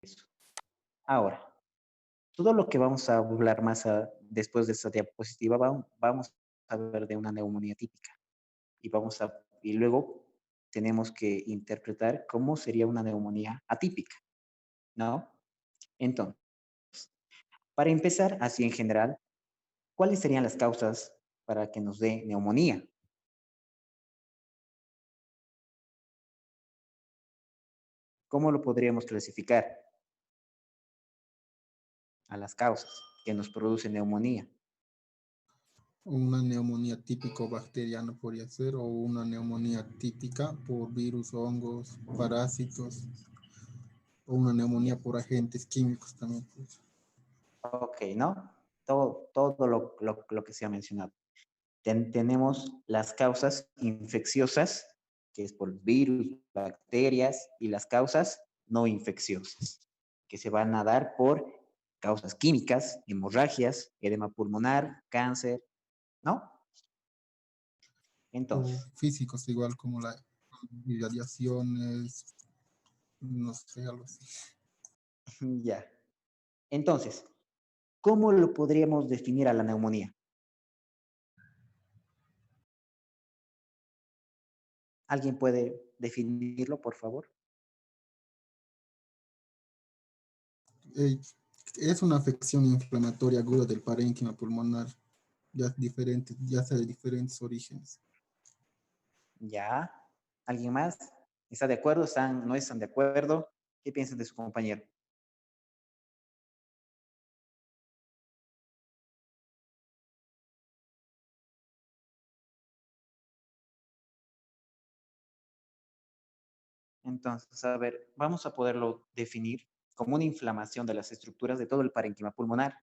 eso. Ahora, todo lo que vamos a hablar después de esta diapositiva, vamos a ver de una neumonía típica y luego tenemos que interpretar cómo sería una neumonía atípica, ¿no? Entonces, para empezar, así en general, ¿cuáles serían las causas para que nos dé neumonía? ¿Cómo lo podríamos clasificar a las causas que nos producen neumonía? Una neumonía típico bacteriana podría ser, o una neumonía típica por virus, hongos, parásitos, o una neumonía por agentes químicos también. Pues. Ok, ¿no? Todo lo que se ha mencionado. Tenemos las causas infecciosas, que es por virus, bacterias, y las causas no infecciosas, que se van a dar por causas químicas, hemorragias, edema pulmonar, cáncer, ¿no? O Entonces, físicos igual como la irradiaciones, no sé, algo así. ya. Entonces, ¿cómo lo podríamos definir a la neumonía? ¿Alguien puede definirlo, por favor? Eh, es una afección inflamatoria aguda del parénquima pulmonar, ya sea de diferentes orígenes. Ya. ¿Alguien más? ¿Está de acuerdo? ¿No están de acuerdo? ¿Qué piensan de su compañero? Entonces, a ver, vamos a poderlo definir como una inflamación de las estructuras de todo el parénquima pulmonar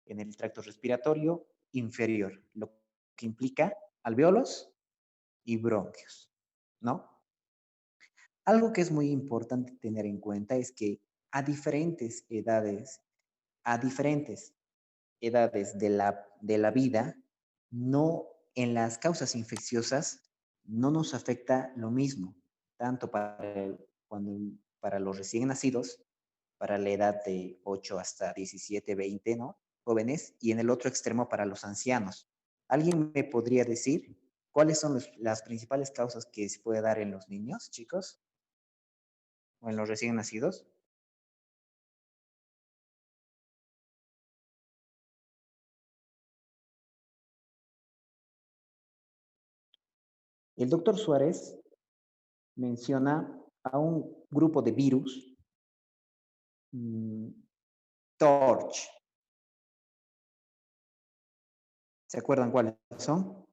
en el tracto respiratorio inferior, lo que implica alveolos y bronquios, ¿no? Algo que es muy importante tener en cuenta es que a diferentes edades, a diferentes edades de la vida, no en las causas infecciosas no nos afecta lo mismo, tanto para los recién nacidos, para la edad de 8 hasta 17, 20, ¿no? Jóvenes, y en el otro extremo para los ancianos. ¿Alguien me podría decir cuáles son las principales causas que se puede dar en los niños, chicos, o en los recién nacidos? El doctor Suárez menciona a un grupo de virus, mm, Torch. ¿Se acuerdan cuáles son?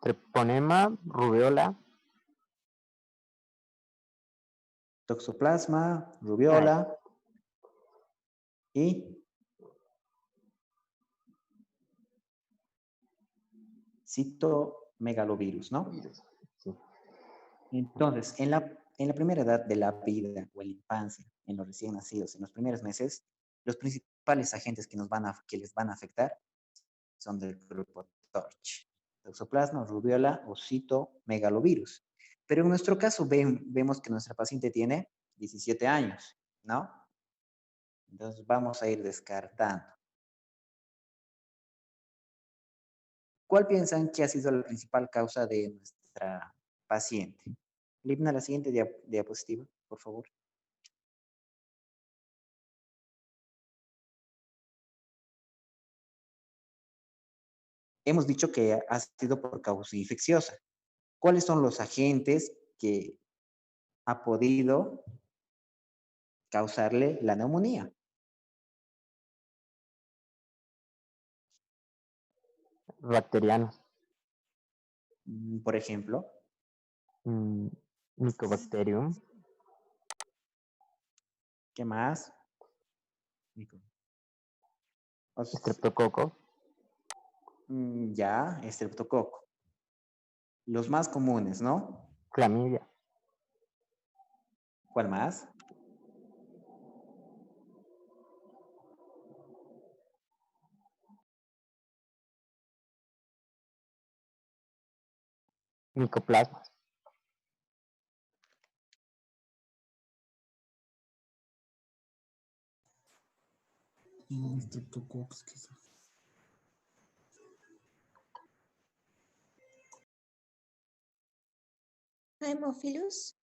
Treponema, rubiola. Toxoplasma, Ay, rubiola y citomegalovirus, ¿no? virus. Sí. Entonces, en la primera edad de la vida o en la infancia, en los recién nacidos, en los primeros meses, los principales agentes que les van a afectar son del grupo TORCH, Toxoplasma, rubiola o citomegalovirus. Pero en nuestro caso vemos que nuestra paciente tiene 17 años, ¿no? Entonces vamos a ir descartando. ¿Cuál piensan que ha sido la principal causa de nuestra paciente? Libna, la siguiente diapositiva, por favor. Hemos dicho que ha sido por causa infecciosa. ¿Cuáles son los agentes que ha podido causarle la neumonía? Bacterianos. Por ejemplo, mm, Mycobacterium. ¿qué más? Streptococo. Ya, estreptococo. Los más comunes, ¿no? Clamidia. ¿Cuál más? Micoplasmas. Y Streptococcus, quizás. Haemophilus.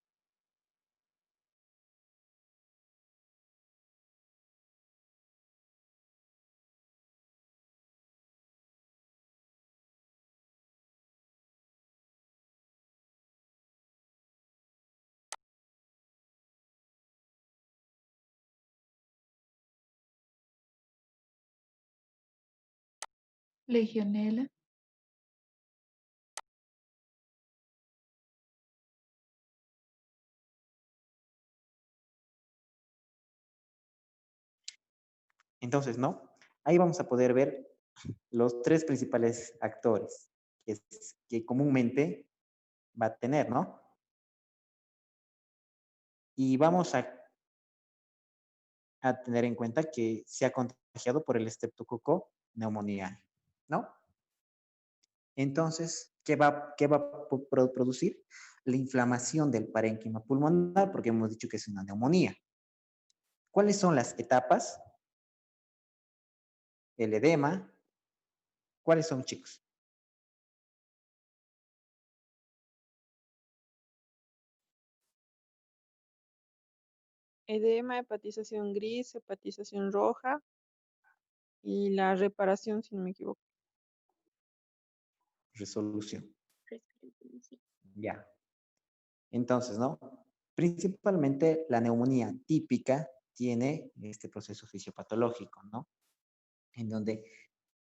Legionela. Entonces, ¿no? Ahí vamos a poder ver los tres principales actores que comúnmente va a tener, ¿no? Y vamos a tener en cuenta que se ha contagiado por el estreptococo neumoniae, ¿no? Entonces, ¿qué va a producir? La inflamación del parénquima pulmonar, porque hemos dicho que es una neumonía. ¿Cuáles son las etapas? El edema. ¿Cuáles son, chicos? Edema, hepatización gris, hepatización roja y la reparación, si no me equivoco. Resolución. Ya. Entonces, ¿no? Principalmente la neumonía típica tiene este proceso fisiopatológico, ¿no? En donde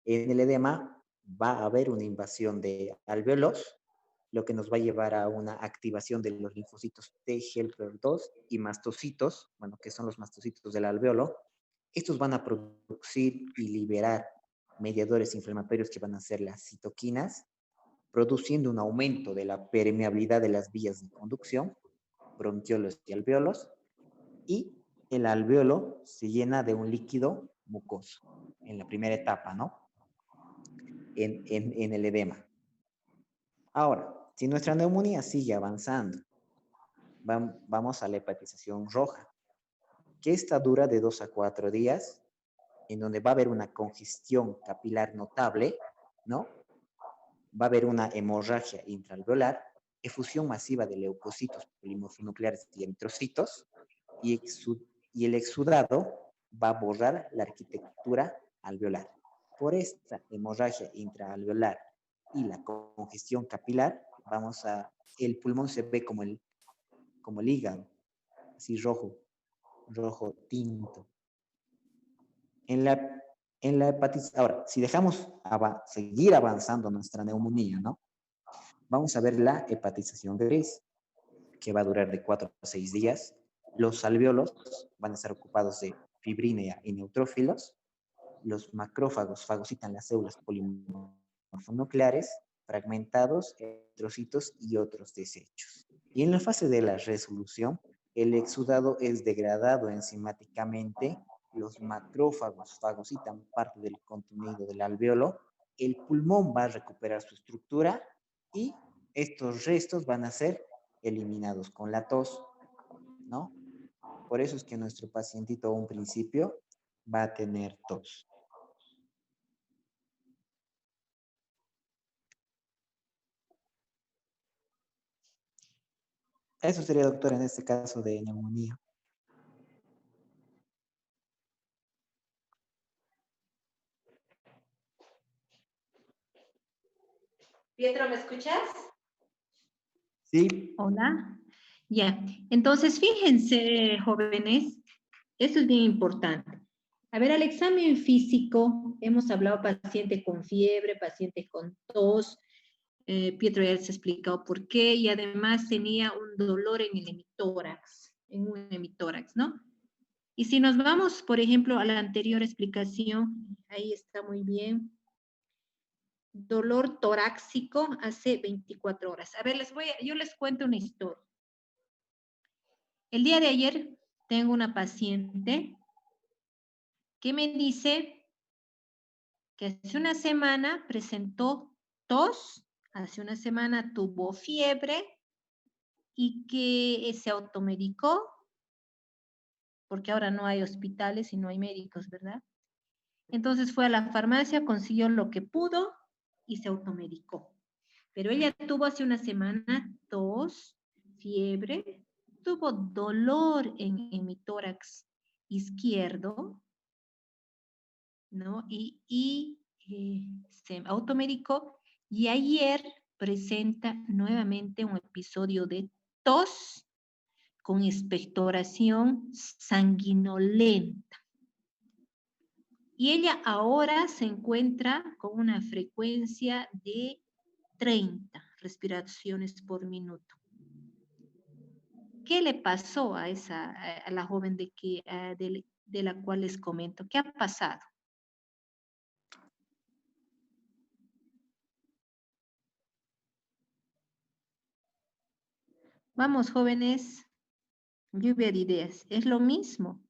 en el edema va a haber una invasión de alvéolos, lo que nos va a llevar a una activación de los linfocitos T helper 2 y mastocitos, bueno, que son los mastocitos del alvéolo. Estos van a producir y liberar mediadores inflamatorios que van a ser las citoquinas, produciendo un aumento de la permeabilidad de las vías de conducción, bronquiolos y alvéolos, y el alvéolo se llena de un líquido mucoso en la primera etapa, ¿no? En el edema. Ahora, si nuestra neumonía sigue avanzando, vamos a la hepatización roja, que esta dura de 2 a 4 días, en donde va a haber una congestión capilar notable, ¿no? Va a haber una hemorragia intraalveolar, efusión masiva de leucocitos, polimorfonucleares y eritrocitos, y el exudado va a borrar la arquitectura alveolar. Por esta hemorragia intraalveolar y la congestión capilar, el pulmón se ve como el hígado, así rojo tinto. En la hepatitis, ahora, si dejamos seguir avanzando nuestra neumonía, ¿no? Vamos a ver la hepatización gris, que va a durar de 4 a 6 días. Los alvéolos van a estar ocupados de fibrina y neutrófilos. Los macrófagos fagocitan las células polimorfonucleares, fragmentados, eritrocitos y otros desechos. Y en la fase de la resolución, el exudado es degradado enzimáticamente, los macrófagos fagocitan parte del contenido del alvéolo, el pulmón va a recuperar su estructura y estos restos van a ser eliminados con la tos, ¿no? Por eso es que nuestro pacientito a un principio va a tener tos. Eso sería, doctor, en este caso de neumonía. Pietro, ¿me escuchas? Sí. Hola. Ya. Entonces, fíjense, jóvenes, esto es bien importante. A ver, al examen físico, hemos hablado paciente con fiebre, paciente con tos. Pietro ya les ha explicado por qué, y además tenía un dolor en el hemitórax, ¿no? Y si nos vamos, por ejemplo, a la anterior explicación, ahí está muy bien. Dolor torácico hace 24 horas. A ver, yo les cuento una historia. El día de ayer tengo una paciente que me dice que hace una semana presentó tos, hace una semana tuvo fiebre y que se automedicó, porque ahora no hay hospitales y no hay médicos, ¿verdad? Entonces fue a la farmacia, consiguió lo que pudo y se automedicó. Pero ella tuvo hace una semana tos, fiebre, tuvo dolor en mi tórax izquierdo, ¿no? Se automedicó y ayer presenta nuevamente un episodio de tos con expectoración sanguinolenta. Y ella ahora se encuentra con una frecuencia de 30 respiraciones por minuto. ¿Qué le pasó a la joven de la cual les comento? ¿Qué ha pasado? Vamos, jóvenes, lluvia de ideas. Es lo mismo.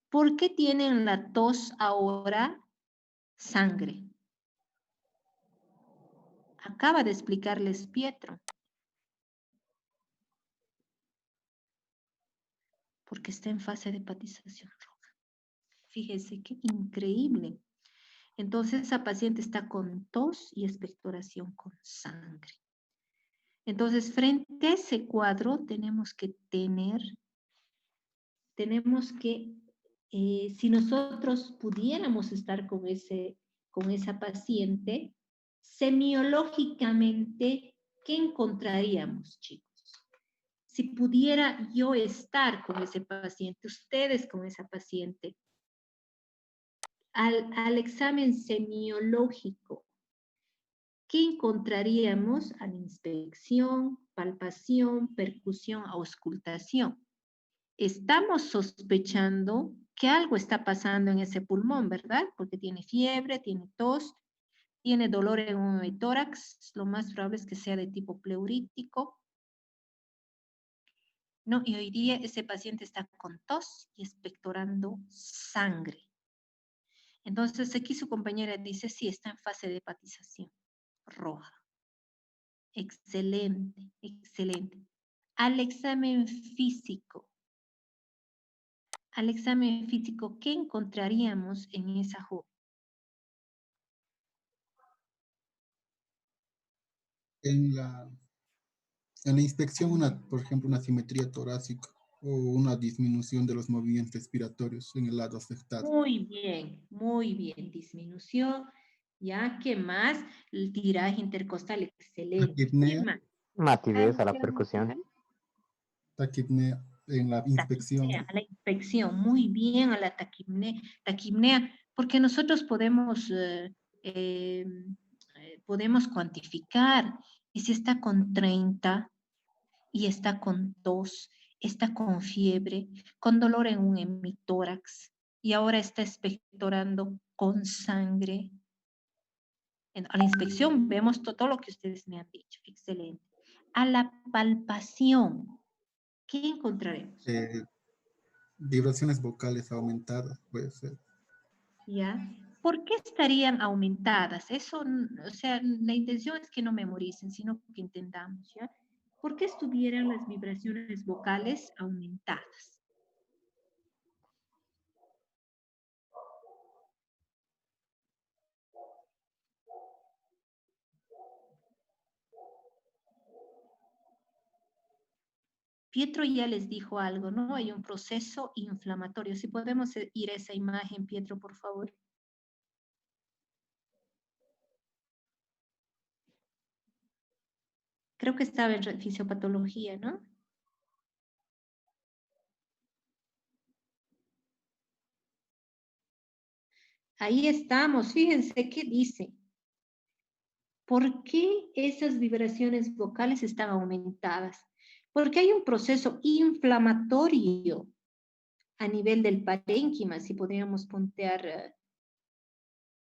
¿Por qué tienen la tos ahora sangre? Acaba de explicarles Pietro. Porque está en fase de hepatización roja. Fíjese qué increíble. Entonces esa paciente está con tos y expectoración con sangre. Entonces frente a ese cuadro tenemos que si nosotros pudiéramos estar con esa paciente, semiológicamente, ¿qué encontraríamos, chicos? Si pudiera yo estar con ese paciente, ustedes con esa paciente, al examen semiológico, ¿qué encontraríamos a la inspección, palpación, percusión, auscultación? Estamos sospechando que algo está pasando en ese pulmón, ¿verdad? Porque tiene fiebre, tiene tos, tiene dolor en un tórax, lo más probable es que sea de tipo pleurítico. No, y hoy día ese paciente está con tos y expectorando sangre. Entonces aquí su compañera dice, sí, está en fase de hepatización roja. Excelente, excelente. Al examen físico, ¿qué encontraríamos en esa joven? En la inspección, por ejemplo, una simetría torácica o una disminución de los movimientos respiratorios en el lado afectado. Muy bien, disminución. ¿Ya? ¿Qué más? El tiraje intercostal, excelente. Taquipnea. ¿Qué más? Matidez a la percusión. Taquipnea en la inspección. A la inspección, muy bien, a la taquipnea, porque nosotros podemos cuantificar, y si está con 30, y está con tos, está con fiebre, con dolor en un hemitórax, y ahora está expectorando con sangre. A la inspección vemos todo lo que ustedes me han dicho, excelente. A la palpación, ¿qué encontraremos? Vibraciones vocales aumentadas, puede ser. ¿Ya? ¿Por qué estarían aumentadas? Eso, o sea, la intención es que no memoricen, sino que entendamos, ¿ya? ¿Por qué estuvieran las vibraciones vocales aumentadas? Pietro ya les dijo algo, ¿no? Hay un proceso inflamatorio. Si podemos ir a esa imagen, Pietro, por favor. Creo que estaba en fisiopatología, ¿no? Ahí estamos. Fíjense qué dice. ¿Por qué esas vibraciones vocales están aumentadas? Porque hay un proceso inflamatorio a nivel del parénquima, si podríamos puntear,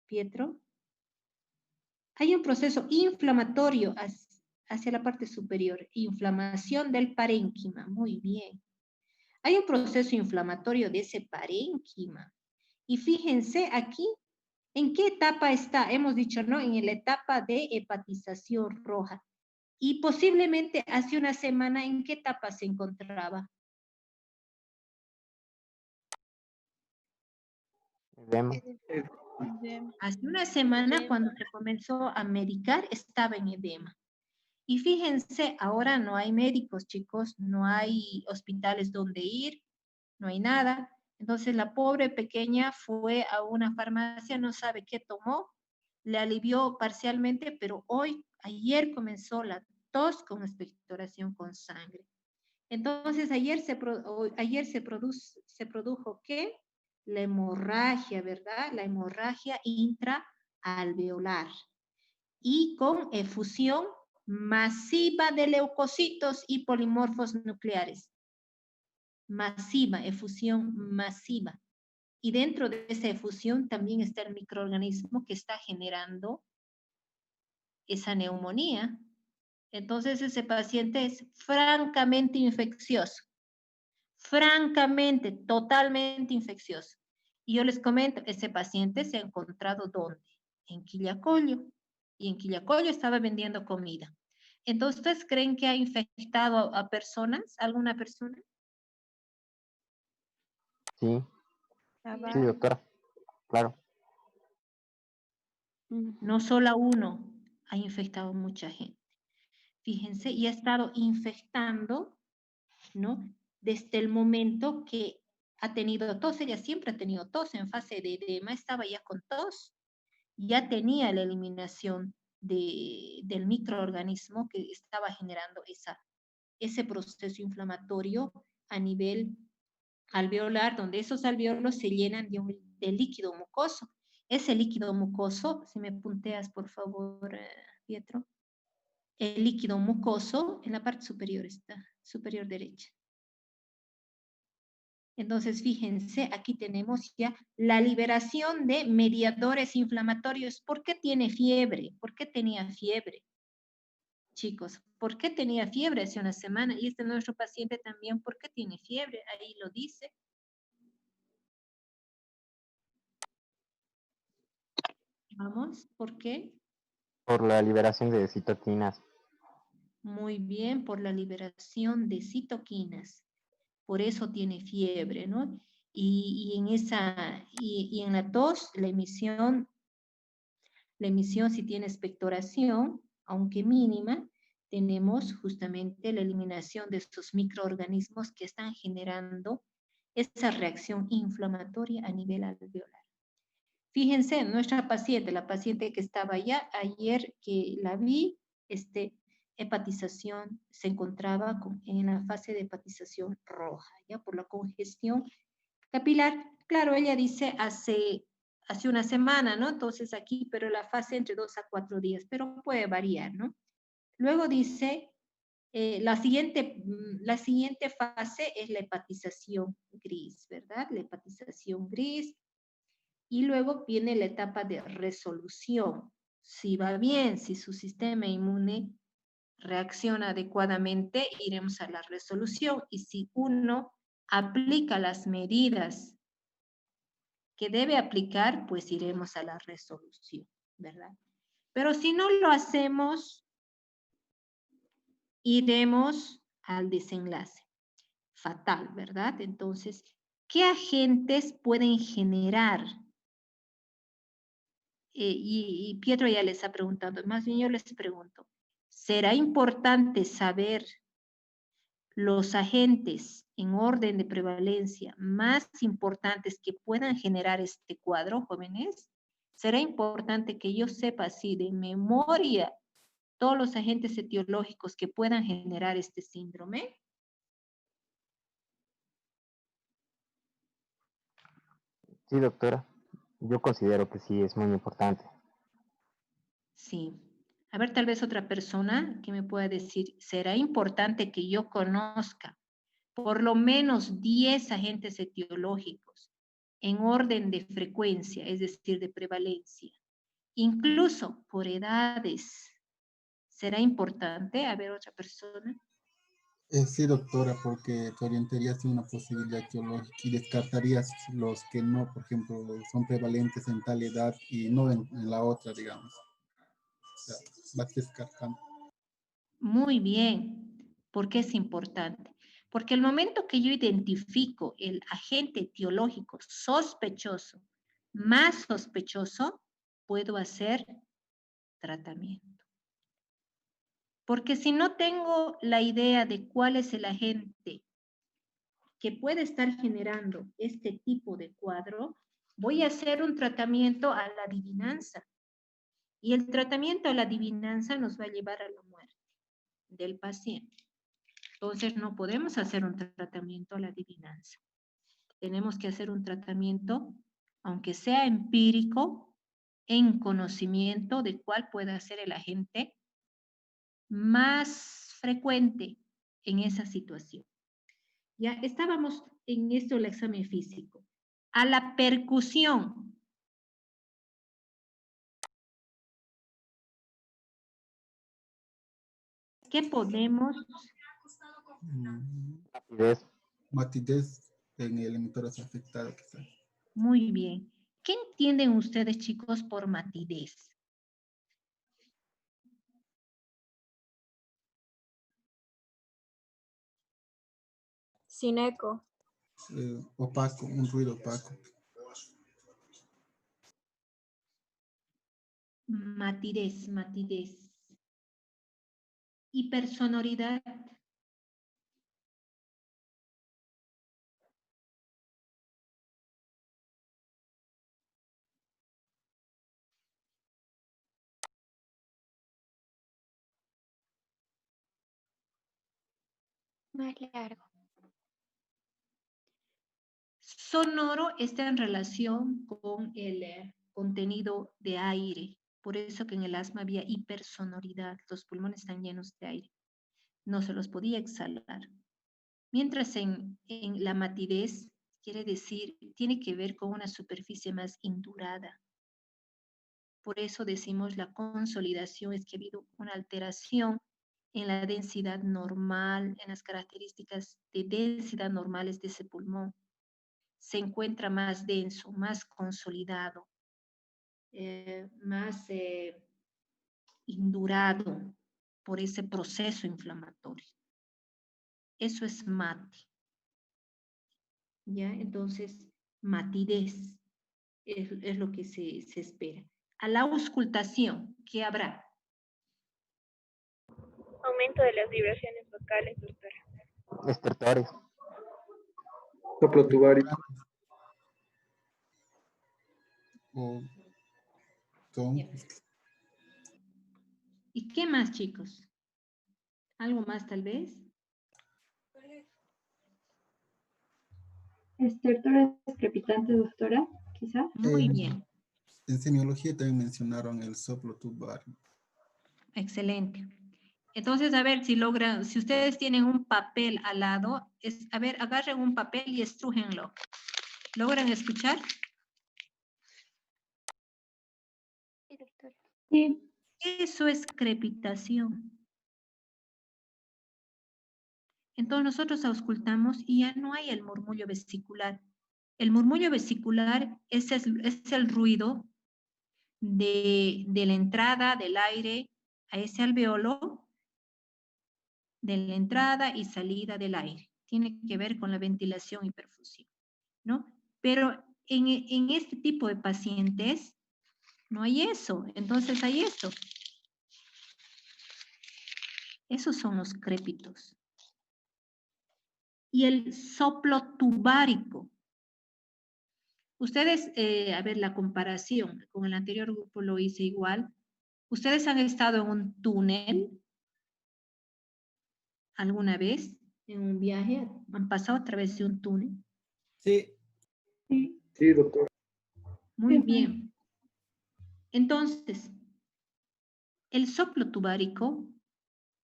Pietro. Hay un proceso inflamatorio hacia la parte superior, inflamación del parénquima, muy bien. Hay un proceso inflamatorio de ese parénquima. Y fíjense aquí, ¿en qué etapa está? Hemos dicho, ¿no? En la etapa de hepatización roja. Y posiblemente hace una semana, ¿en qué etapa se encontraba? Edema. Hace una semana, Edema. cuando se comenzó a medicar, estaba en edema. Y fíjense, ahora no hay médicos, chicos, no hay hospitales donde ir, no hay nada. Entonces la pobre pequeña fue a una farmacia, no sabe qué tomó, le alivió parcialmente, pero ayer comenzó la tos con expectoración con sangre. Entonces ayer se produjo ¿qué? La hemorragia, ¿verdad? La hemorragia intraalveolar y con efusión masiva de leucocitos y polimorfos nucleares. Masiva, efusión masiva. Y dentro de esa efusión también está el microorganismo que está generando esa neumonía. Entonces ese paciente es francamente infeccioso. Francamente, totalmente infeccioso. Y yo les comento, ese paciente se ha encontrado ¿dónde? En Quillacollo. Y en Quillacollo estaba vendiendo comida. Entonces, ¿ustedes creen que ha infectado a personas, alguna persona? Sí, sí, doctora. Claro. No solo a uno, ha infectado a mucha gente. Fíjense, y ha estado infectando, ¿no? Desde el momento que ha tenido tos, ella siempre ha tenido tos, en fase de edema estaba ya con tos, ya tenía la eliminación del microorganismo que estaba generando ese proceso inflamatorio a nivel alveolar, donde esos alveolos se llenan de líquido mucoso. Ese líquido mucoso, si me punteas por favor, Pietro, el líquido mucoso en la parte superior está, superior derecha. Entonces, fíjense, aquí tenemos ya la liberación de mediadores inflamatorios. ¿Por qué tiene fiebre? ¿Por qué tenía fiebre? Chicos, ¿por qué tenía fiebre hace una semana? Y nuestro paciente también, ¿por qué tiene fiebre? Ahí lo dice. Vamos, ¿por qué? Por la liberación de citoquinas. Muy bien, por la liberación de citoquinas. Por eso tiene fiebre, ¿no? Y en la tos, la emisión si tiene expectoración, aunque mínima, tenemos justamente la eliminación de estos microorganismos que están generando esa reacción inflamatoria a nivel alveolar. Fíjense, nuestra paciente, la paciente que estaba allá, ayer que la vi, hepatización, se encontraba en la fase de hepatización roja, ya por la congestión capilar. Claro, ella dice hace una semana, ¿no? Entonces aquí, pero la fase entre 2 a 4 días, pero puede variar, ¿no? Luego dice, la siguiente fase es la hepatización gris, ¿verdad? La hepatización gris. Y luego viene la etapa de resolución. Si va bien, si su sistema inmune reacciona adecuadamente, iremos a la resolución. Y si uno aplica las medidas que debe aplicar, pues iremos a la resolución, ¿verdad? Pero si no lo hacemos, iremos al desenlace. Fatal, ¿verdad? Entonces, ¿qué agentes pueden generar? Y Pietro ya les ha preguntado, más bien yo les pregunto, ¿será importante saber los agentes en orden de prevalencia más importantes que puedan generar este cuadro, jóvenes? ¿Será importante que yo sepa así de memoria todos los agentes etiológicos que puedan generar este síndrome? Sí, doctora. Yo considero que sí, es muy importante. Sí. A ver, tal vez otra persona que me pueda decir, ¿será importante que yo conozca por lo menos 10 agentes etiológicos en orden de frecuencia, es decir, de prevalencia, incluso por edades? ¿Será importante? A ver, otra persona. Sí, doctora, porque te orientarías en una posibilidad etiológica y descartarías los que no, por ejemplo, son prevalentes en tal edad y no en la otra, digamos. O sea, vas descartando. Muy bien. ¿Por qué es importante? Porque el momento que yo identifico el agente etiológico sospechoso más sospechoso, puedo hacer tratamiento. Porque si no tengo la idea de cuál es el agente que puede estar generando este tipo de cuadro, voy a hacer un tratamiento a la adivinanza. Y el tratamiento a la adivinanza nos va a llevar a la muerte del paciente. Entonces no podemos hacer un tratamiento a la adivinanza. Tenemos que hacer un tratamiento, aunque sea empírico, en conocimiento de cuál puede ser el agente más frecuente en esa situación. Ya estábamos en esto el examen físico. A la percusión. ¿Qué podemos? Rapidez. Matidez en el emisor afectado, quizás. Muy bien. ¿Qué entienden ustedes, chicos, por matidez? Sin eco. Opaco, un ruido opaco. Matidez, matidez. Hipersonoridad. Más largo. Sonoro está en relación con el contenido de aire. Por eso que en el asma había hipersonoridad. Los pulmones están llenos de aire. No se los podía exhalar. Mientras en la matidez, quiere decir, tiene que ver con una superficie más indurada. Por eso decimos la consolidación, es que ha habido una alteración en la densidad normal, en las características de densidad normales de ese pulmón. Se encuentra más denso, más consolidado, más indurado por ese proceso inflamatorio. Eso es mate. ¿Ya? Entonces, matidez es lo que se espera. A la auscultación, ¿qué habrá? Aumento de las vibraciones vocales, doctora. Estertores. Soplo tubárico. O son ¿Y qué más, chicos? ¿Algo más, tal vez? Estertores crepitantes, doctora, quizá. Muy bien, en semiología también mencionaron el soplo tubárico. excelente. Entonces, a ver si logran, si ustedes tienen un papel al lado, a ver, agarren un papel y estrújenlo. ¿Logran escuchar? Sí, doctora. Sí. Eso es crepitación. Entonces nosotros auscultamos y ya no hay el murmullo vesicular. El murmullo vesicular es el ruido de la entrada del aire a ese alveolo, de la entrada y salida del aire. Tiene que ver con la ventilación y perfusión, ¿no? Pero en este tipo de pacientes no hay eso, entonces hay esto. Esos son los crépitos. Y el soplo tubárico. Ustedes, a ver, la comparación con el anterior grupo lo hice igual. ¿Ustedes han estado en un túnel alguna vez? ¿En un viaje? ¿Han pasado a través de un túnel? Sí. Sí. Sí, doctor. Muy Sí. bien. Entonces, el soplo tubárico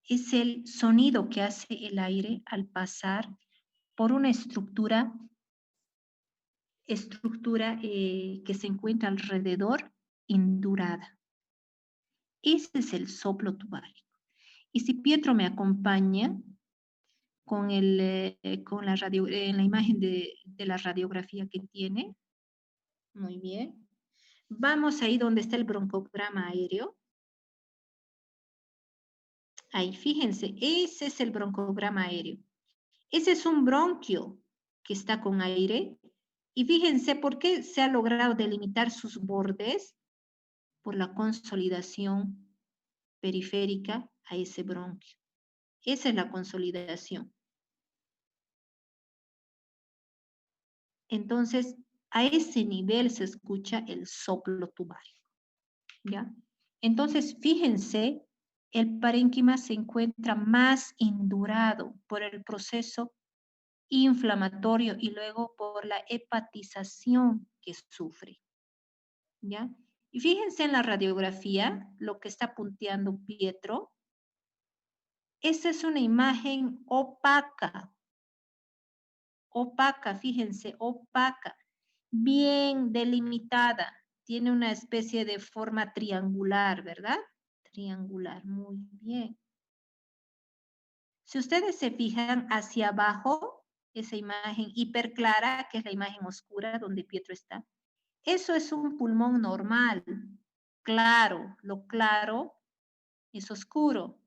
es el sonido que hace el aire al pasar por una estructura que se encuentra alrededor indurada. Ese es el soplo tubárico. Y si Pietro me acompaña con la imagen de la radiografía que tiene, muy bien. Vamos ahí donde está el broncograma aéreo. Ahí, fíjense, ese es el broncograma aéreo. Ese es un bronquio que está con aire Y fíjense por qué se ha logrado delimitar sus bordes por la consolidación periférica a ese bronquio. Esa es la consolidación. Entonces, a ese nivel se escucha el soplo tubárico, ¿ya? Entonces, fíjense, el parénquima se encuentra más indurado por el proceso inflamatorio y luego por la hepatización que sufre, ¿ya? Y fíjense en la radiografía, lo que está punteando Pietro. Esa es una imagen opaca, fíjense, opaca, bien delimitada, tiene una especie de forma triangular, ¿verdad? Triangular, muy bien. Si ustedes se fijan hacia abajo, esa imagen hiperclara, que es la imagen oscura donde Pietro está, eso es un pulmón normal, claro, lo claro es oscuro.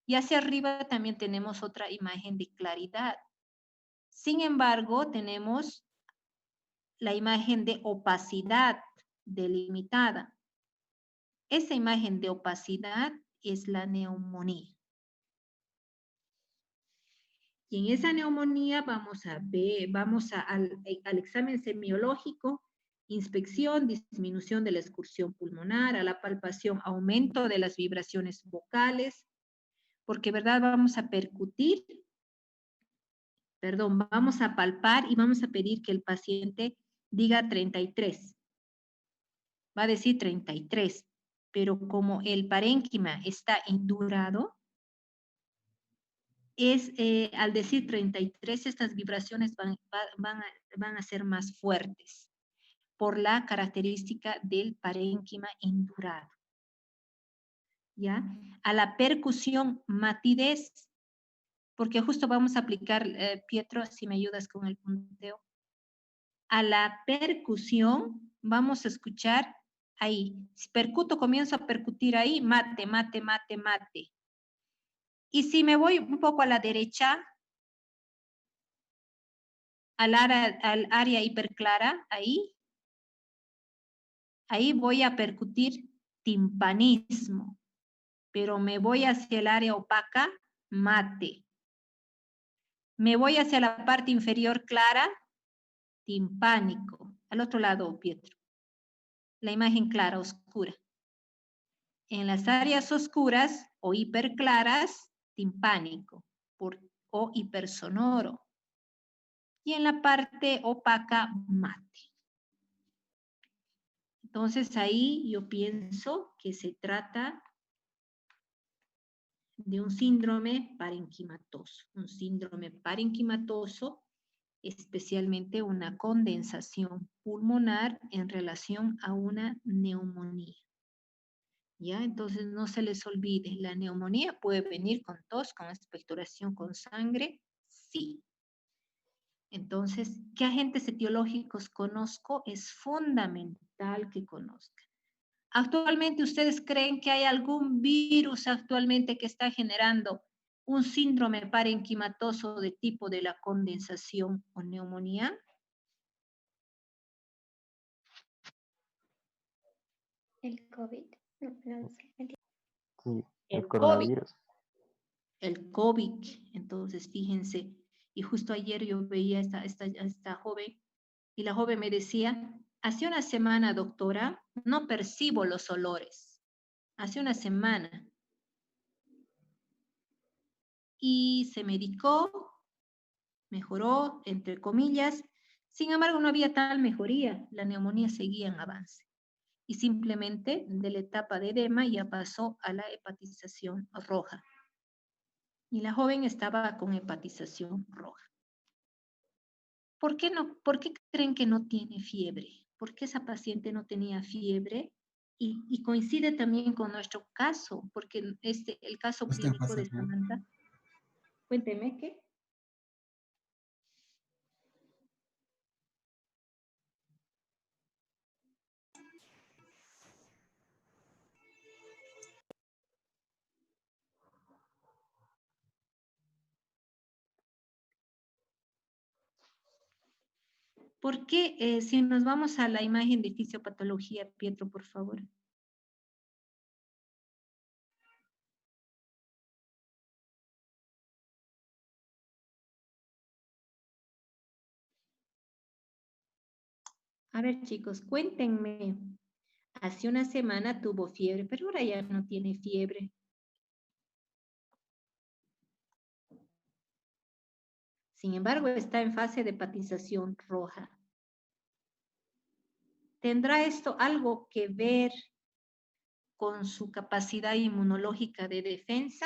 Y hacia arriba también tenemos otra imagen de claridad. Sin embargo, tenemos la imagen de opacidad delimitada. Esa imagen de opacidad es la neumonía. Y en esa neumonía vamos a ver, al examen semiológico, inspección, disminución de la excursión pulmonar, a la palpación, aumento de las vibraciones vocales, porque, ¿verdad? Vamos a percutir, vamos a palpar y vamos a pedir que el paciente diga 33. Va a decir 33, pero como el parénquima está indurado, al decir 33, estas vibraciones van a ser más fuertes por la característica del parénquima indurado. ¿Ya? A la percusión, matidez, porque justo vamos a aplicar, Pietro, si me ayudas con el punteo. A la percusión vamos a escuchar ahí. Si percuto, comienzo a percutir ahí, mate, mate, mate, mate. Y si me voy un poco a la derecha, al área hiperclara, ahí voy a percutir timpanismo, pero me voy hacia el área opaca, mate. Me voy hacia la parte inferior clara, timpánico. Al otro lado, Pietro. La imagen clara, oscura. En las áreas oscuras o hiperclaras, timpánico o hipersonoro. Y en la parte opaca, mate. Entonces ahí yo pienso que se trata de un síndrome parenquimatoso. Un síndrome parenquimatoso, especialmente una condensación pulmonar en relación a una neumonía. ¿Ya? Entonces no se les olvide, la neumonía puede venir con tos, con expectoración con sangre, sí. Entonces, ¿qué agentes etiológicos conozco? Es fundamental que conozcan. Actualmente, ¿ustedes creen que hay algún virus actualmente que está generando un síndrome parenquimatoso de tipo de la condensación o neumonía? El COVID. No sé. Sí, el El COVID. coronavirus. El COVID. Entonces, fíjense, y justo ayer yo veía esta joven, y la joven me decía, hace una semana, doctora, no percibo los olores. Hace una semana. Y se medicó, mejoró, entre comillas. Sin embargo, no había tal mejoría. La neumonía seguía en avance. Y simplemente de la etapa de edema ya pasó a la hepatización roja. Y la joven estaba con hepatización roja. ¿Por qué creen que no tiene fiebre? ¿Por qué esa paciente no tenía fiebre? Y coincide también con nuestro caso, porque el caso clínico de Samantha. Cuénteme, ¿qué? ¿Por qué? Si nos vamos a la imagen de fisiopatología, Pietro, por favor. A ver, chicos, cuéntenme. Hace una semana tuvo fiebre, pero ahora ya no tiene fiebre. Sin embargo, está en fase de hepatización roja. ¿Tendrá esto algo que ver con su capacidad inmunológica de defensa?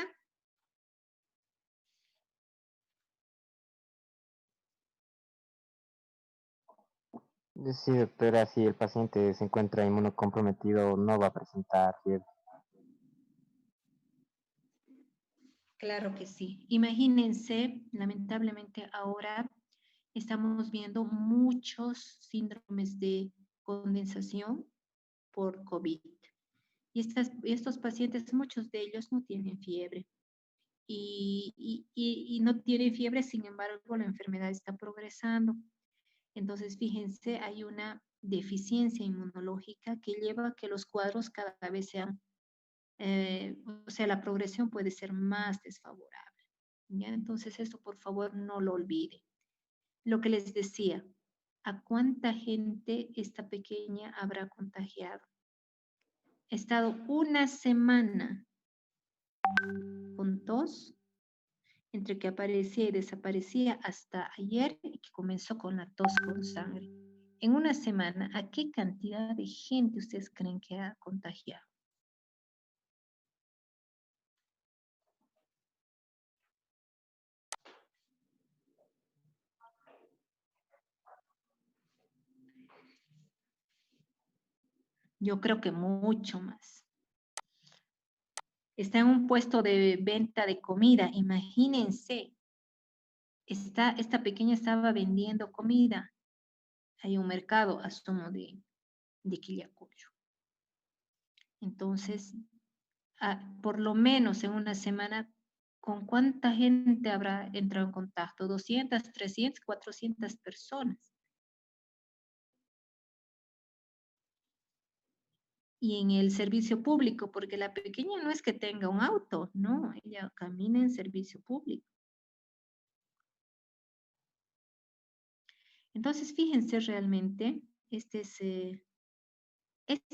Sí, doctora, si el paciente se encuentra inmunocomprometido, no va a presentar fiebre. Claro que sí. Imagínense, lamentablemente ahora estamos viendo muchos síndromes de condensación por COVID. Y estos pacientes, muchos de ellos no tienen fiebre. Y no tienen fiebre, sin embargo, la enfermedad está progresando. Entonces, fíjense, hay una deficiencia inmunológica que lleva a que los cuadros cada vez sean, o sea, la progresión puede ser más desfavorable. ¿Ya? Entonces, esto por favor no lo olvide. Lo que les decía, ¿a cuánta gente esta pequeña habrá contagiado? He estado una semana con tos, entre que aparecía y desaparecía hasta ayer, que comenzó con la tos con sangre. En una semana, ¿a qué cantidad de gente ustedes creen que ha contagiado? Yo creo que mucho más. Está en un puesto de venta de comida, imagínense. Esta pequeña estaba vendiendo comida. Hay un mercado, asumo, de Quillacollo. Entonces, por lo menos en una semana, ¿con cuánta gente habrá entrado en contacto? 200, 300, 400 personas. Y en el servicio público, porque la pequeña no es que tenga un auto, no, ella camina en servicio público. Entonces, fíjense realmente, es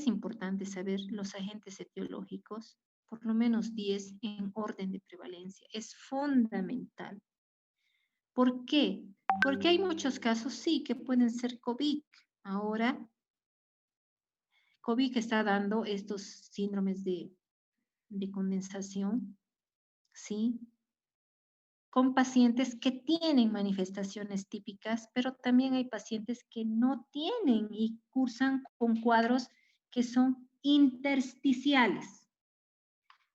importante saber los agentes etiológicos, por lo menos 10 en orden de prevalencia. Es fundamental. ¿Por qué? Porque hay muchos casos, sí, que pueden ser COVID. Ahora, COVID está dando estos síndromes de condensación, ¿sí? Con pacientes que tienen manifestaciones típicas, pero también hay pacientes que no tienen y cursan con cuadros que son intersticiales.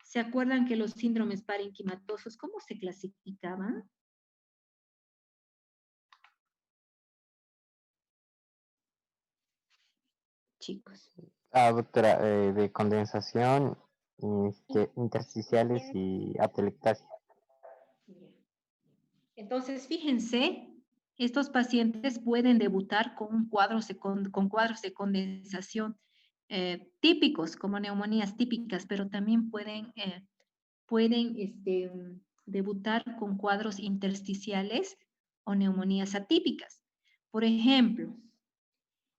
¿Se acuerdan que los síndromes parenquimatosos, cómo se clasificaban? Chicos. Doctora, de condensación, intersticiales y atelectasia. Entonces, fíjense, estos pacientes pueden debutar con cuadros de condensación típicos, como neumonías típicas, pero también pueden debutar con cuadros intersticiales o neumonías atípicas. Por ejemplo,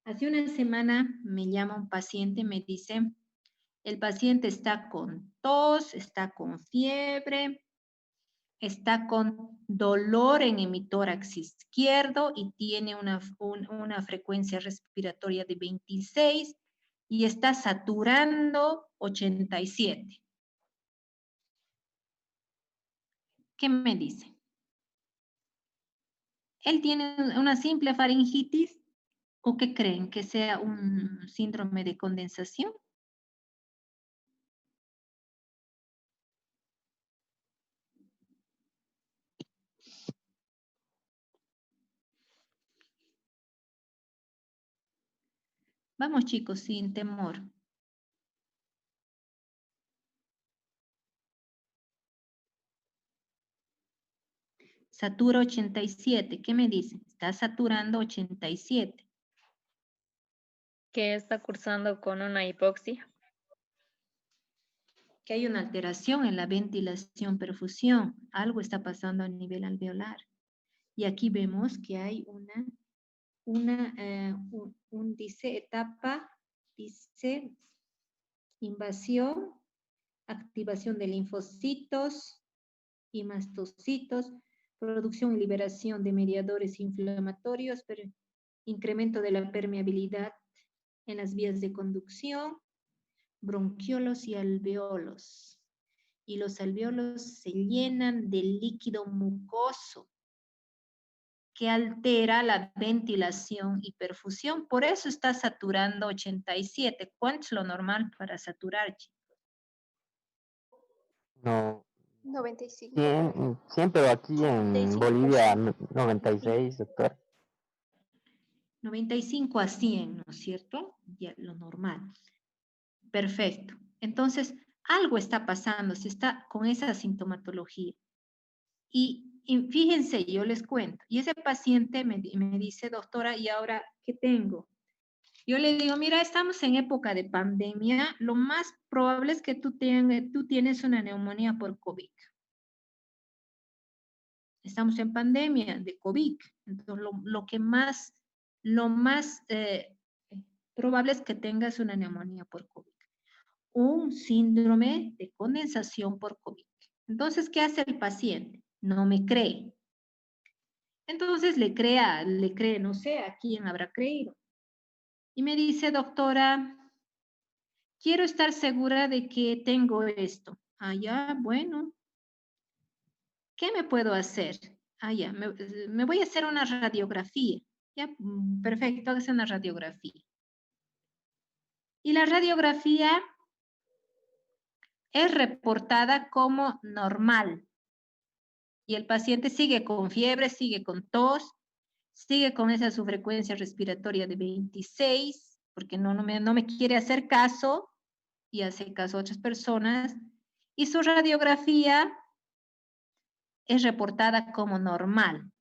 hace una semana me llama un paciente, me dice, el paciente está con tos, está con fiebre, está con dolor en hemitórax izquierdo y tiene una frecuencia respiratoria de 26 y está saturando 87. ¿Qué me dice? ¿Él tiene una simple faringitis o qué creen? ¿Que sea un síndrome de condensación? Vamos, chicos, sin temor. Satura 87. ¿Qué me dicen? Está saturando 87. Que está cursando con una hipoxia. Que hay una alteración en la ventilación-perfusión. Algo está pasando a nivel alveolar. Y aquí vemos que hay dice etapa, dice invasión, activación de linfocitos y mastocitos, producción y liberación de mediadores inflamatorios, incremento de la permeabilidad en las vías de conducción, bronquiolos y alveolos. Y los alveolos se llenan de líquido mucoso que altera la ventilación y perfusión. Por eso está saturando 87. ¿Cuánto es lo normal para saturar, chicos? No, 95. 100, pero aquí en 95%. Bolivia 96, doctor. 95 a 100, ¿no es cierto? Ya, lo normal. Perfecto. Entonces, algo está pasando, se está con esa sintomatología. Y fíjense, yo les cuento, y ese paciente me dice, doctora, ¿y ahora qué tengo? Yo le digo, mira, estamos en época de pandemia, lo más probable es que tú tienes una neumonía por COVID. Estamos en pandemia de COVID, entonces lo más probable es que tengas una neumonía por COVID. Un síndrome de condensación por COVID. Entonces, ¿qué hace el paciente? No me cree. Entonces le cree, no sé a quién habrá creído. Y me dice, doctora, quiero estar segura de que tengo esto. Ah, ya, bueno. ¿Qué me puedo hacer? Ah, ya, me voy a hacer una radiografía. Ya, perfecto, hágase una radiografía. Y la radiografía es reportada como normal. Y el paciente sigue con fiebre, sigue con tos, sigue con esa su frecuencia respiratoria de 26, porque no me quiere hacer caso y hace caso a otras personas. Y su radiografía es reportada como normal.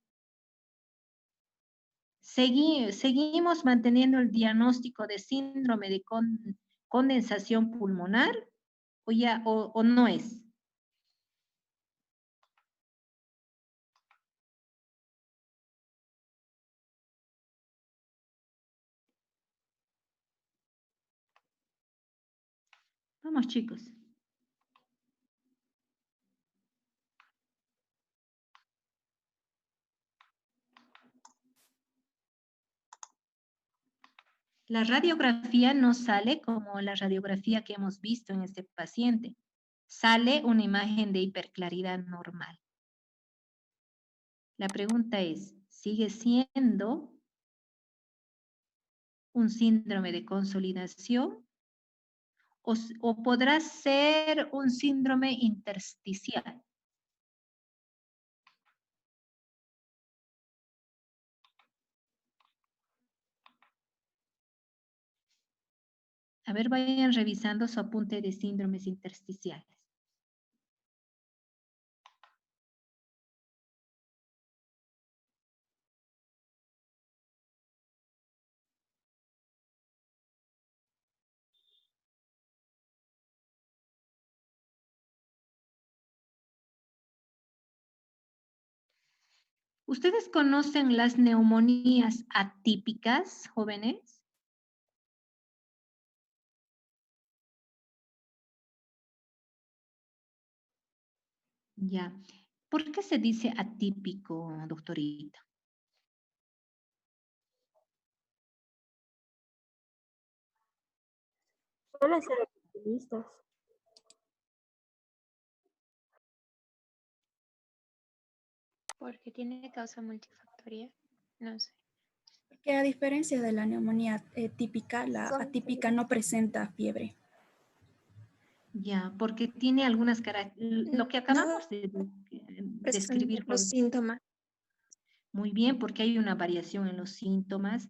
Seguimos manteniendo el diagnóstico de síndrome de condensación pulmonar o no es. Vamos, chicos. La radiografía no sale como la radiografía que hemos visto en este paciente. Sale una imagen de hiperclaridad normal. La pregunta es, ¿sigue siendo un síndrome de consolidación o podrá ser un síndrome intersticial? A ver, vayan revisando su apunte de síndromes intersticiales. ¿Ustedes conocen las neumonías atípicas, jóvenes? Ya. ¿Por qué se dice atípico, doctorita? Suelen ser oportunistas. Porque tiene causa multifactorial. No sé. Que a diferencia de la neumonía típica, la atípica no presenta fiebre. Ya, porque tiene algunas características, lo que acabamos de describir. Los síntomas. Muy bien, porque hay una variación en los síntomas.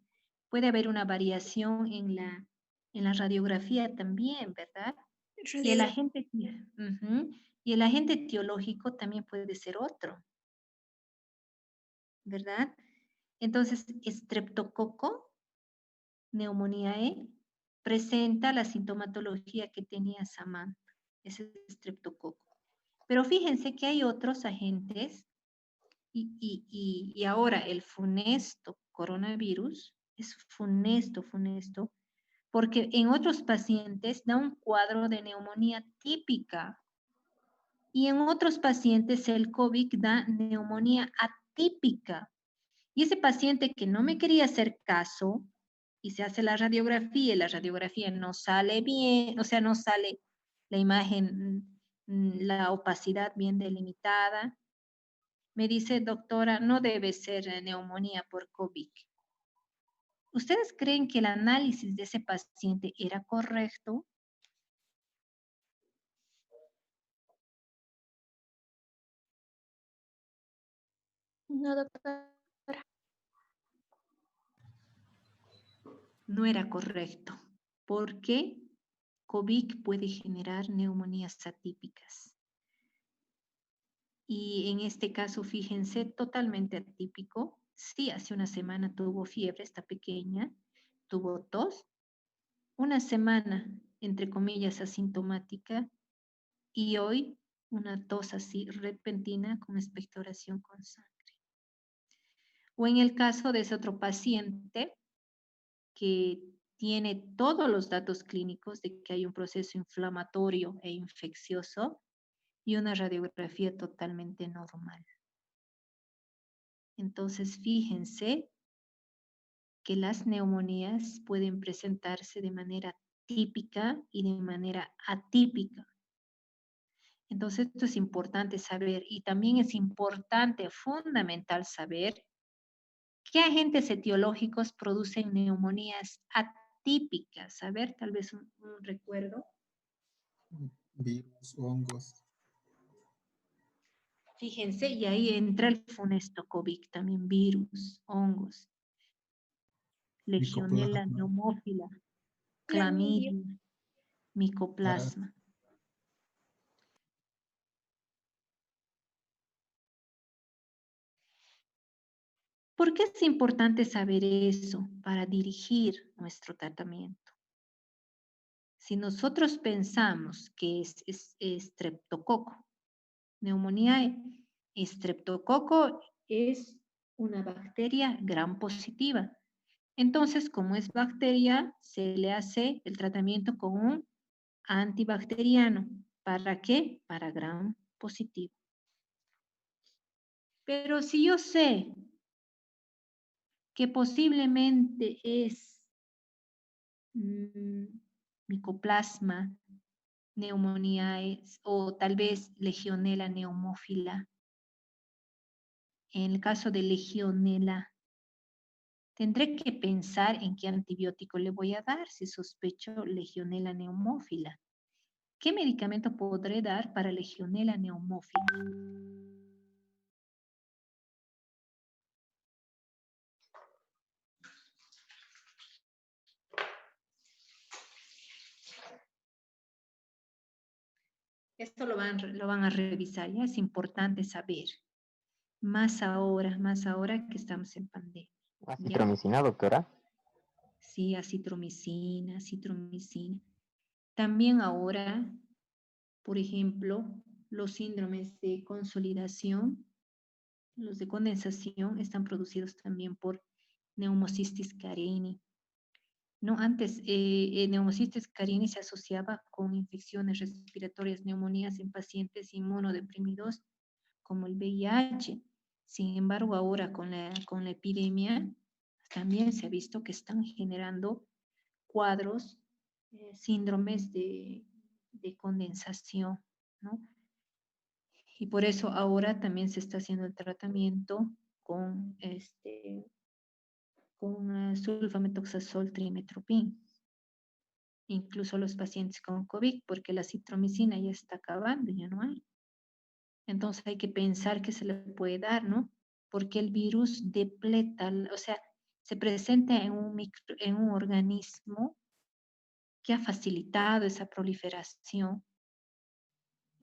Puede haber una variación en la radiografía también, ¿verdad? Y el agente, y el agente etiológico también puede ser otro. ¿verdad? Entonces, estreptococo, neumonía E, presenta la sintomatología que tenía Samantha, ese estreptococo. Pero fíjense que hay otros agentes y ahora el funesto coronavirus es funesto, porque en otros pacientes da un cuadro de neumonía típica y en otros pacientes el COVID da neumonía atípica. Y ese paciente que no me quería hacer caso y se hace la radiografía no sale bien, o sea, no sale la imagen, la opacidad bien delimitada. Me dice, doctora, no debe ser neumonía por COVID. ¿Ustedes creen que el análisis de ese paciente era correcto? No, doctora. No era correcto, porque COVID puede generar neumonías atípicas. Y en este caso, fíjense, totalmente atípico. Sí, hace una semana tuvo fiebre, está pequeña, tuvo tos. Una semana, entre comillas, asintomática. Y hoy una tos así repentina con expectoración con sangre. O en el caso de ese otro paciente que tiene todos los datos clínicos de que hay un proceso inflamatorio e infeccioso y una radiografía totalmente normal. Entonces, fíjense que las neumonías pueden presentarse de manera típica y de manera atípica. Entonces, esto es importante saber y también es importante, fundamental saber qué agentes etiológicos producen neumonías atípicas. A ver, tal vez un recuerdo. Virus, hongos. Fíjense, y ahí entra el funesto COVID, también virus, hongos, Legionella Micoplasma. neumófila, clamidia, micoplasma. ¿Por qué es importante saber eso para dirigir nuestro tratamiento? Si nosotros pensamos que es estreptococo, neumonía estreptococo es una bacteria gram positiva. Entonces, como es bacteria, se le hace el tratamiento con un antibacteriano. ¿Para qué? Para gram positivo. Pero si yo sé que posiblemente es micoplasma, neumonía o tal vez Legionella neumófila. En el caso de Legionella, tendré que pensar en qué antibiótico le voy a dar si sospecho Legionella neumófila. ¿Qué medicamento podré dar para Legionella neumófila? Esto lo van a revisar, ya es importante saber. Más ahora que estamos en pandemia. ¿Acitromicina, doctora? Sí, acitromicina. También ahora, por ejemplo, los síndromes de consolidación, los de condensación, están producidos también por neumocistis carini. No, antes, neumocistis carini se asociaba con infecciones respiratorias, neumonías en pacientes inmunodeprimidos como el VIH. Sin embargo, ahora con la epidemia, también se ha visto que están generando cuadros, síndromes de condensación, ¿no? Y por eso ahora también se está haciendo el tratamiento con sulfamethoxazol trimetoprim. Incluso los pacientes con COVID, porque la citromicina ya está acabando, ya no hay. Entonces hay que pensar que se le puede dar, ¿no? Porque el virus depleta, o sea, se presenta en un organismo que ha facilitado esa proliferación.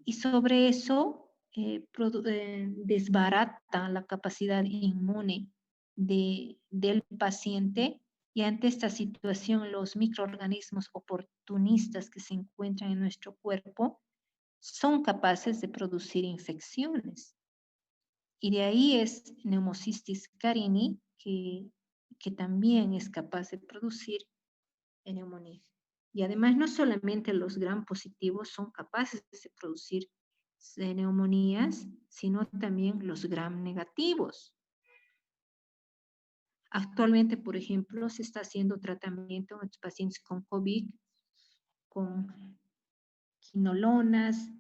Y sobre eso desbarata la capacidad inmune del paciente, y ante esta situación los microorganismos oportunistas que se encuentran en nuestro cuerpo son capaces de producir infecciones. Y de ahí es Pneumocystis carini, que también es capaz de producir neumonía. Y además no solamente los gram positivos son capaces de producir neumonías, sino también los gram negativos. Actualmente, por ejemplo, se está haciendo tratamiento en los pacientes con COVID, con quinolonas,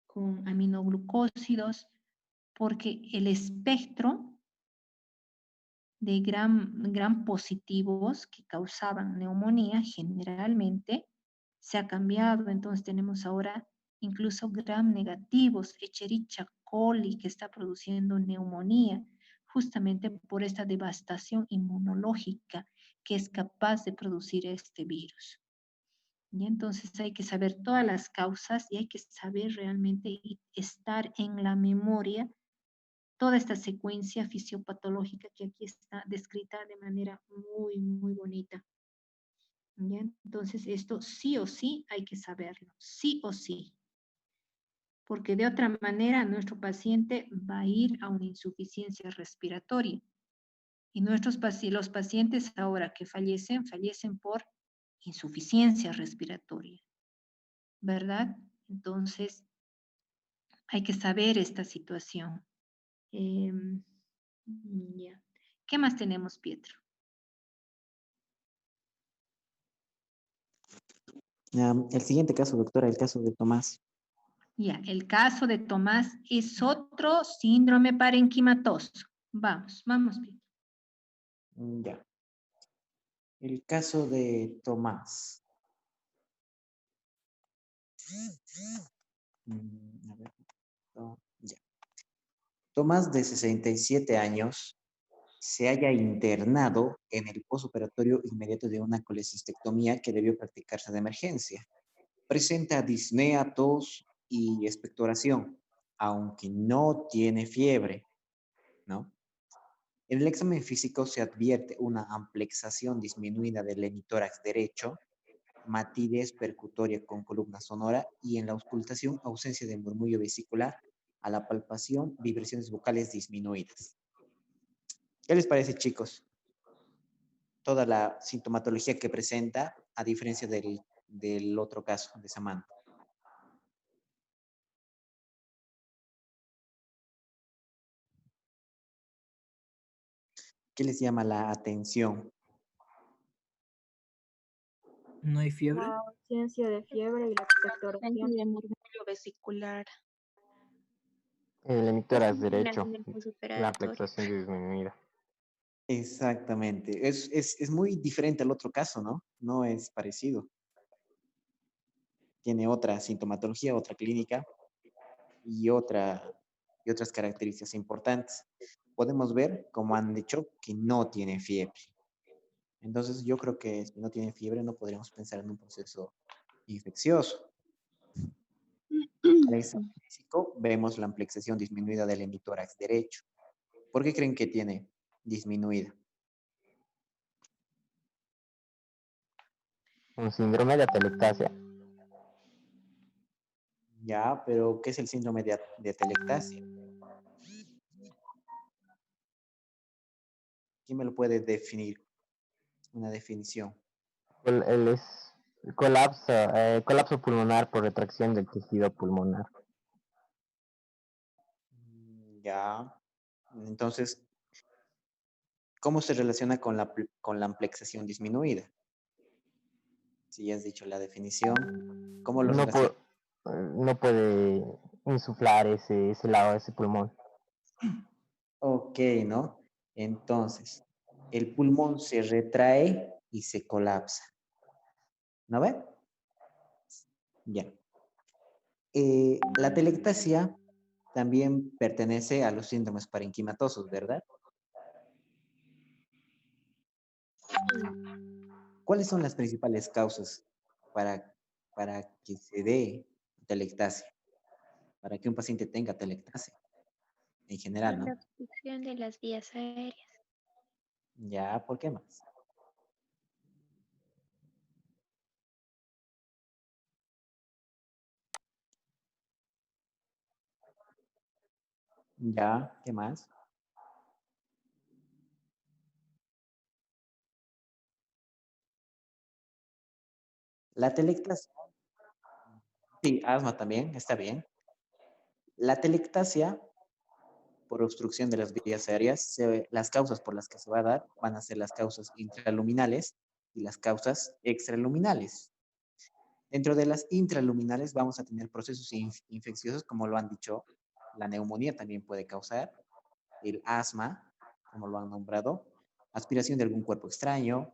con aminoglucósidos, porque el espectro de gram positivos que causaban neumonía generalmente se ha cambiado. Entonces tenemos ahora incluso gram negativos, Escherichia coli, que está produciendo neumonía justamente por esta devastación inmunológica que es capaz de producir este virus. Y entonces hay que saber todas las causas y hay que saber realmente y estar en la memoria toda esta secuencia fisiopatológica que aquí está descrita de manera muy, muy bonita. ¿Ya? Entonces esto sí o sí hay que saberlo, sí o sí. Porque de otra manera nuestro paciente va a ir a una insuficiencia respiratoria. Y los pacientes ahora que fallecen por insuficiencia respiratoria, ¿verdad? Entonces hay que saber esta situación. Ya. ¿Qué más tenemos, Pietro? El siguiente caso, doctora, el caso de Tomás. Ya, el caso de Tomás es otro síndrome parenquimatoso. Vamos, Pietro. Ya. El caso de Tomás. A ver, ya. Tomás, de 67 años, se halla internado en el posoperatorio inmediato de una colecistectomía que debió practicarse de emergencia. Presenta disnea, tos y expectoración, aunque no tiene fiebre, ¿no? En el examen físico se advierte una amplexación disminuida del hemitórax derecho, matidez percutoria con columna sonora y en la auscultación ausencia de murmullo vesicular, a la palpación vibraciones vocales disminuidas. ¿Qué les parece, chicos? Toda la sintomatología que presenta, a diferencia del otro caso de Samantha. ¿Qué les llama la atención? ¿No hay fiebre? La ausencia de fiebre y la Ausencia expectoración. de murmullo vesicular. El hemitórax En el derecho, la postoperatorio. amplexación disminuida. Exactamente. Es muy diferente al otro caso, ¿no? No es parecido. Tiene otra sintomatología, otra clínica y otras características importantes. Podemos ver, como han dicho, que no tiene fiebre. Entonces, yo creo que si no tiene fiebre, no podríamos pensar en un proceso infeccioso. Al examen físico, vemos la amplexación disminuida del hemitórax derecho. ¿Por qué creen que tiene disminuida? Un síndrome de atelectasia. Ya, pero ¿qué es el síndrome de atelectasia? ¿Quién me lo puede definir? Una definición. Es colapso pulmonar por retracción del tejido pulmonar. Ya. Entonces, ¿cómo se relaciona con la amplexación disminuida? Si ya has dicho la definición, ¿cómo lo relaciona? No puede insuflar ese lado de ese pulmón. Ok, ¿no? Entonces, el pulmón se retrae y se colapsa. ¿No ve? Ya. La atelectasia también pertenece a los síndromes parenquimatosos, ¿verdad? ¿Cuáles son las principales causas para que se dé atelectasia? para que un paciente tenga telectasia en Por general, la ¿no? obstrucción de las vías aéreas. Ya, ¿por qué más? Ya, ¿qué más? La telectasia, sí, asma también, está bien. La telectasia por obstrucción de las vías aéreas, las causas por las que se va a dar van a ser las causas intraluminales y las causas extraluminales. Dentro de las intraluminales vamos a tener procesos infecciosos, como lo han dicho, la neumonía también puede causar, el asma, como lo han nombrado, aspiración de algún cuerpo extraño,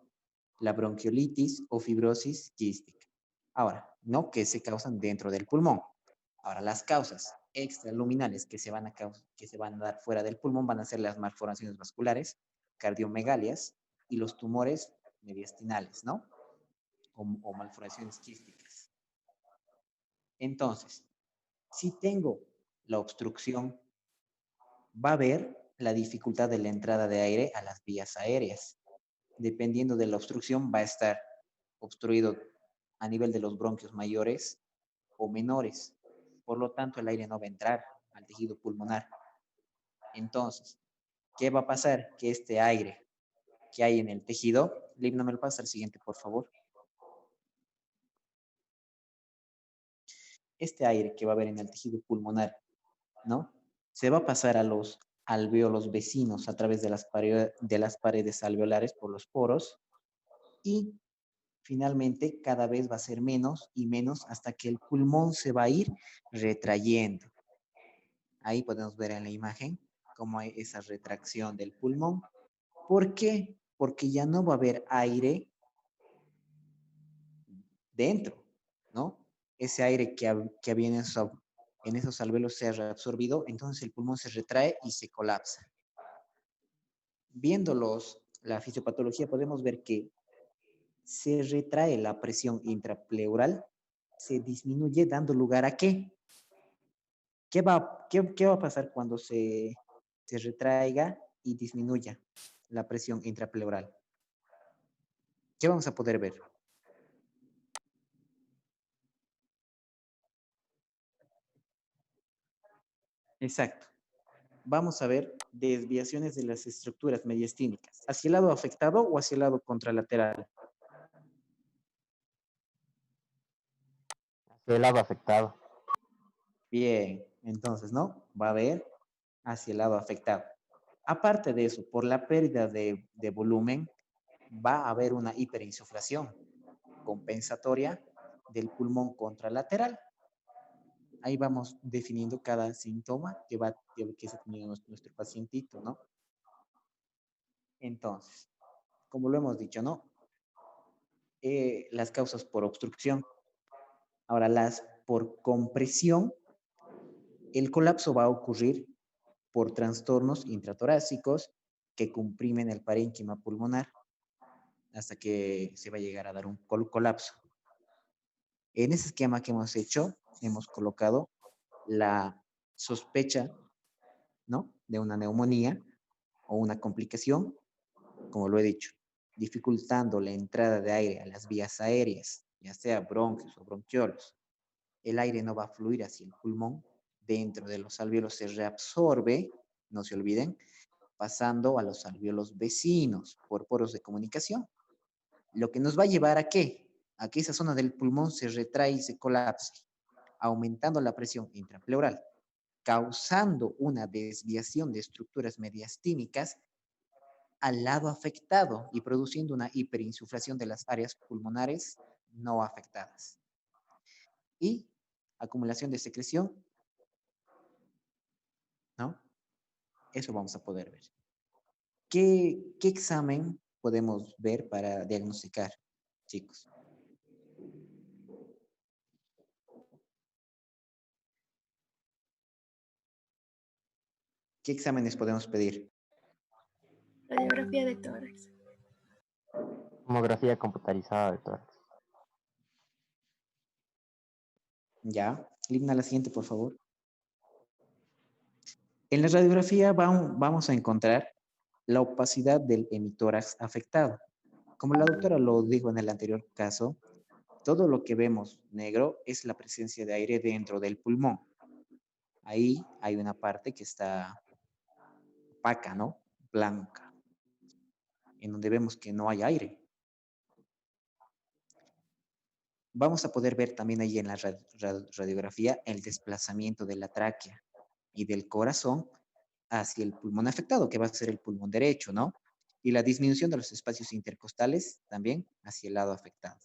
la bronquiolitis o fibrosis quística. Ahora, no que se causan dentro del pulmón. Ahora, las causas extraluminales que se van a dar fuera del pulmón van a ser las malformaciones vasculares, cardiomegalias y los tumores mediastinales, ¿no? O malformaciones quísticas. Entonces, si tengo la obstrucción, va a haber la dificultad de la entrada de aire a las vías aéreas. Dependiendo de la obstrucción, va a estar obstruido a nivel de los bronquios mayores o menores. Por lo tanto, el aire no va a entrar al tejido pulmonar. Entonces, ¿qué va a pasar? Que este aire que hay en el tejido, Liv, no me lo pasa al siguiente, por favor. Este aire que va a haber en el tejido pulmonar, ¿no? Se va a pasar a los alvéolos vecinos a través de las paredes alveolares por los poros y finalmente cada vez va a ser menos y menos hasta que el pulmón se va a ir retrayendo. Ahí podemos ver en la imagen cómo hay esa retracción del pulmón. ¿Por qué? Porque ya no va a haber aire dentro, ¿no? Ese aire que había en esos alvéolos se ha reabsorbido, entonces el pulmón se retrae y se colapsa. Viendo la fisiopatología podemos ver que se retrae la presión intrapleural, se disminuye dando lugar a ¿qué? ¿Qué va a pasar cuando se retraiga y disminuya la presión intrapleural? ¿Qué vamos a poder ver? Exacto. Vamos a ver desviaciones de las estructuras mediastínicas. ¿Hacia el lado afectado o hacia el lado contralateral? Hacia el lado afectado. Bien, entonces, ¿no? Va a haber hacia el lado afectado. Aparte de eso, por la pérdida de volumen, va a haber una hiperinsuflación compensatoria del pulmón contralateral. Ahí vamos definiendo cada síntoma que está teniendo nuestro pacientito, ¿no? Entonces, como lo hemos dicho, ¿no? Las causas por obstrucción. Ahora, las por compresión, el colapso va a ocurrir por trastornos intratorácicos que comprimen el parénquima pulmonar hasta que se va a llegar a dar un colapso. En ese esquema que hemos hecho, hemos colocado la sospecha, ¿no? De una neumonía o una complicación, como lo he dicho, dificultando la entrada de aire a las vías aéreas, ya sea bronquios o bronquiolos. El aire no va a fluir hacia el pulmón, dentro de los alvéolos se reabsorbe, no se olviden, pasando a los alvéolos vecinos por poros de comunicación. Lo que nos va a llevar a qué? A que esa zona del pulmón se retrae y se colapse, aumentando la presión intrapleural, causando una desviación de estructuras mediastínicas al lado afectado y produciendo una hiperinsuflación de las áreas pulmonares no afectadas. Y acumulación de secreción, ¿no? Eso vamos a poder ver. ¿Qué examen podemos ver para diagnosticar, chicos? ¿Qué exámenes podemos pedir? Radiografía de tórax. Tomografía computarizada de tórax. Ya. Ligna, la siguiente, por favor. En la radiografía vamos a encontrar la opacidad del hemitórax afectado. Como la doctora lo dijo en el anterior caso, todo lo que vemos negro es la presencia de aire dentro del pulmón. Ahí hay una parte que está opaca, ¿no? Blanca, en donde vemos que no hay aire. Vamos a poder ver también ahí en la radiografía el desplazamiento de la tráquea y del corazón hacia el pulmón afectado, que va a ser el pulmón derecho, ¿no? Y la disminución de los espacios intercostales también hacia el lado afectado.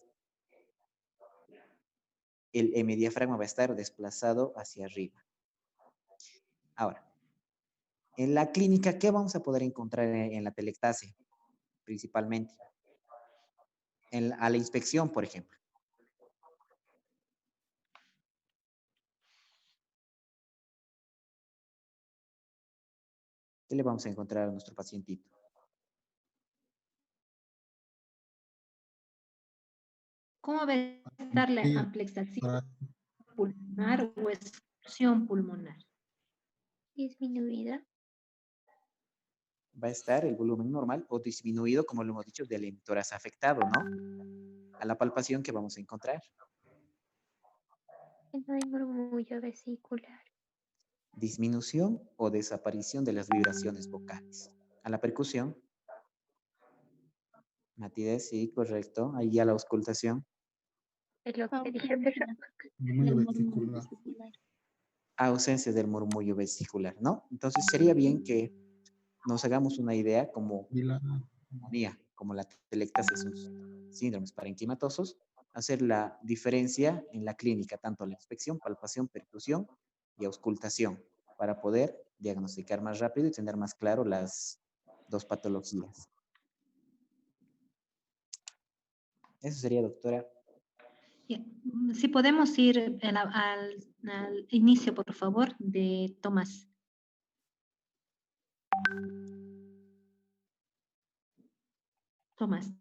El hemidiafragma va a estar desplazado hacia arriba. Ahora, en la clínica, ¿qué vamos a poder encontrar en la telectasia? Principalmente. A la inspección, por ejemplo. ¿Qué le vamos a encontrar a nuestro pacientito? ¿Cómo va a estar la amplexación pulmonar o exclusión pulmonar? Disminuida. Va a estar el volumen normal o disminuido, como lo hemos dicho, del hemitórax afectado, ¿no? A la palpación que vamos a encontrar. No hay murmullo vesicular. Disminución o desaparición de las vibraciones vocales. A la percusión. Matías, sí, correcto. Ahí ya la auscultación. Es lo que dije, pero Murmullo vesicular. Ausencia del murmullo vesicular, ¿no? Entonces sería bien que nos hagamos una idea como neumonía, como la telectasia, sus síndromes parenquimatosos, hacer la diferencia en la clínica, tanto la inspección, palpación, percusión y auscultación, para poder diagnosticar más rápido y tener más claro las dos patologías. Eso sería, doctora. Si podemos ir al inicio, por favor, de Tomás. Tomás.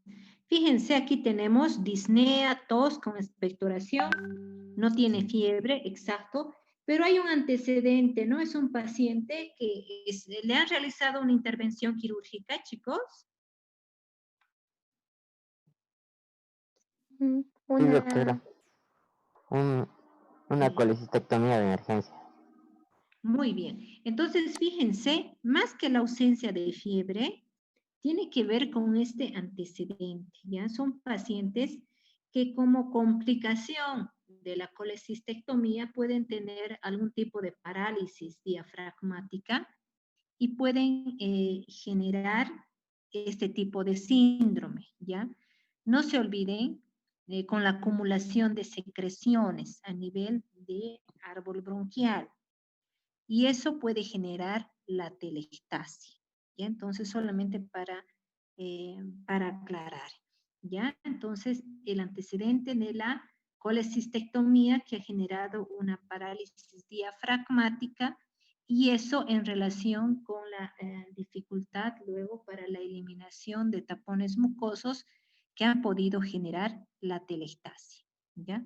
Fíjense, aquí tenemos disnea, tos con expectoración, no tiene fiebre, exacto, pero hay un antecedente, ¿no? Es un paciente que le han realizado una intervención quirúrgica, chicos. Sí, doctora. Una colecistectomía de emergencia. Muy bien. Entonces, fíjense, más que la ausencia de fiebre, tiene que ver con este antecedente, ¿ya? Son pacientes que como complicación de la colecistectomía pueden tener algún tipo de parálisis diafragmática y pueden generar este tipo de síndrome, ¿ya? No se olviden con la acumulación de secreciones a nivel de árbol bronquial y eso puede generar la telectasia, ¿ya? Entonces, solamente para aclarar, ¿ya? Entonces, el antecedente de la colecistectomía que ha generado una parálisis diafragmática y eso en relación con la dificultad luego para la eliminación de tapones mucosos que han podido generar la telectasia, ¿ya?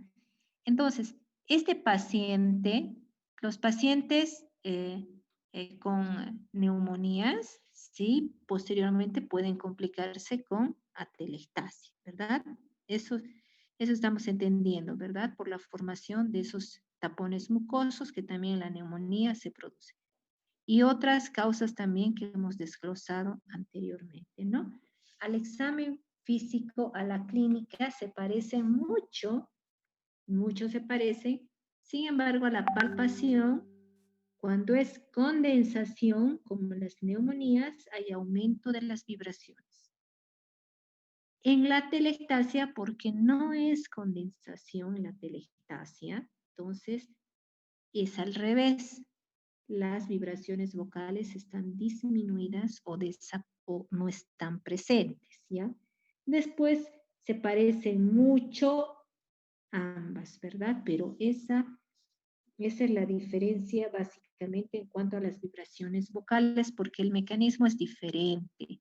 Entonces, este paciente, los pacientes con neumonías, sí, posteriormente pueden complicarse con atelectasia, ¿verdad? Eso estamos entendiendo, ¿verdad? Por la formación de esos tapones mucosos que también en la neumonía se produce. Y otras causas también que hemos desglosado anteriormente, ¿no? Al examen físico, a la clínica, se parecen mucho se parecen, sin embargo, a la palpación, cuando es condensación, como en las neumonías, hay aumento de las vibraciones. En la telectasia, porque no es condensación en la telectasia, entonces es al revés. Las vibraciones vocales están disminuidas o no están presentes, ¿ya? Después se parecen mucho ambas, ¿verdad? Pero esa es la diferencia básicamente en cuanto a las vibraciones vocales, porque el mecanismo es diferente.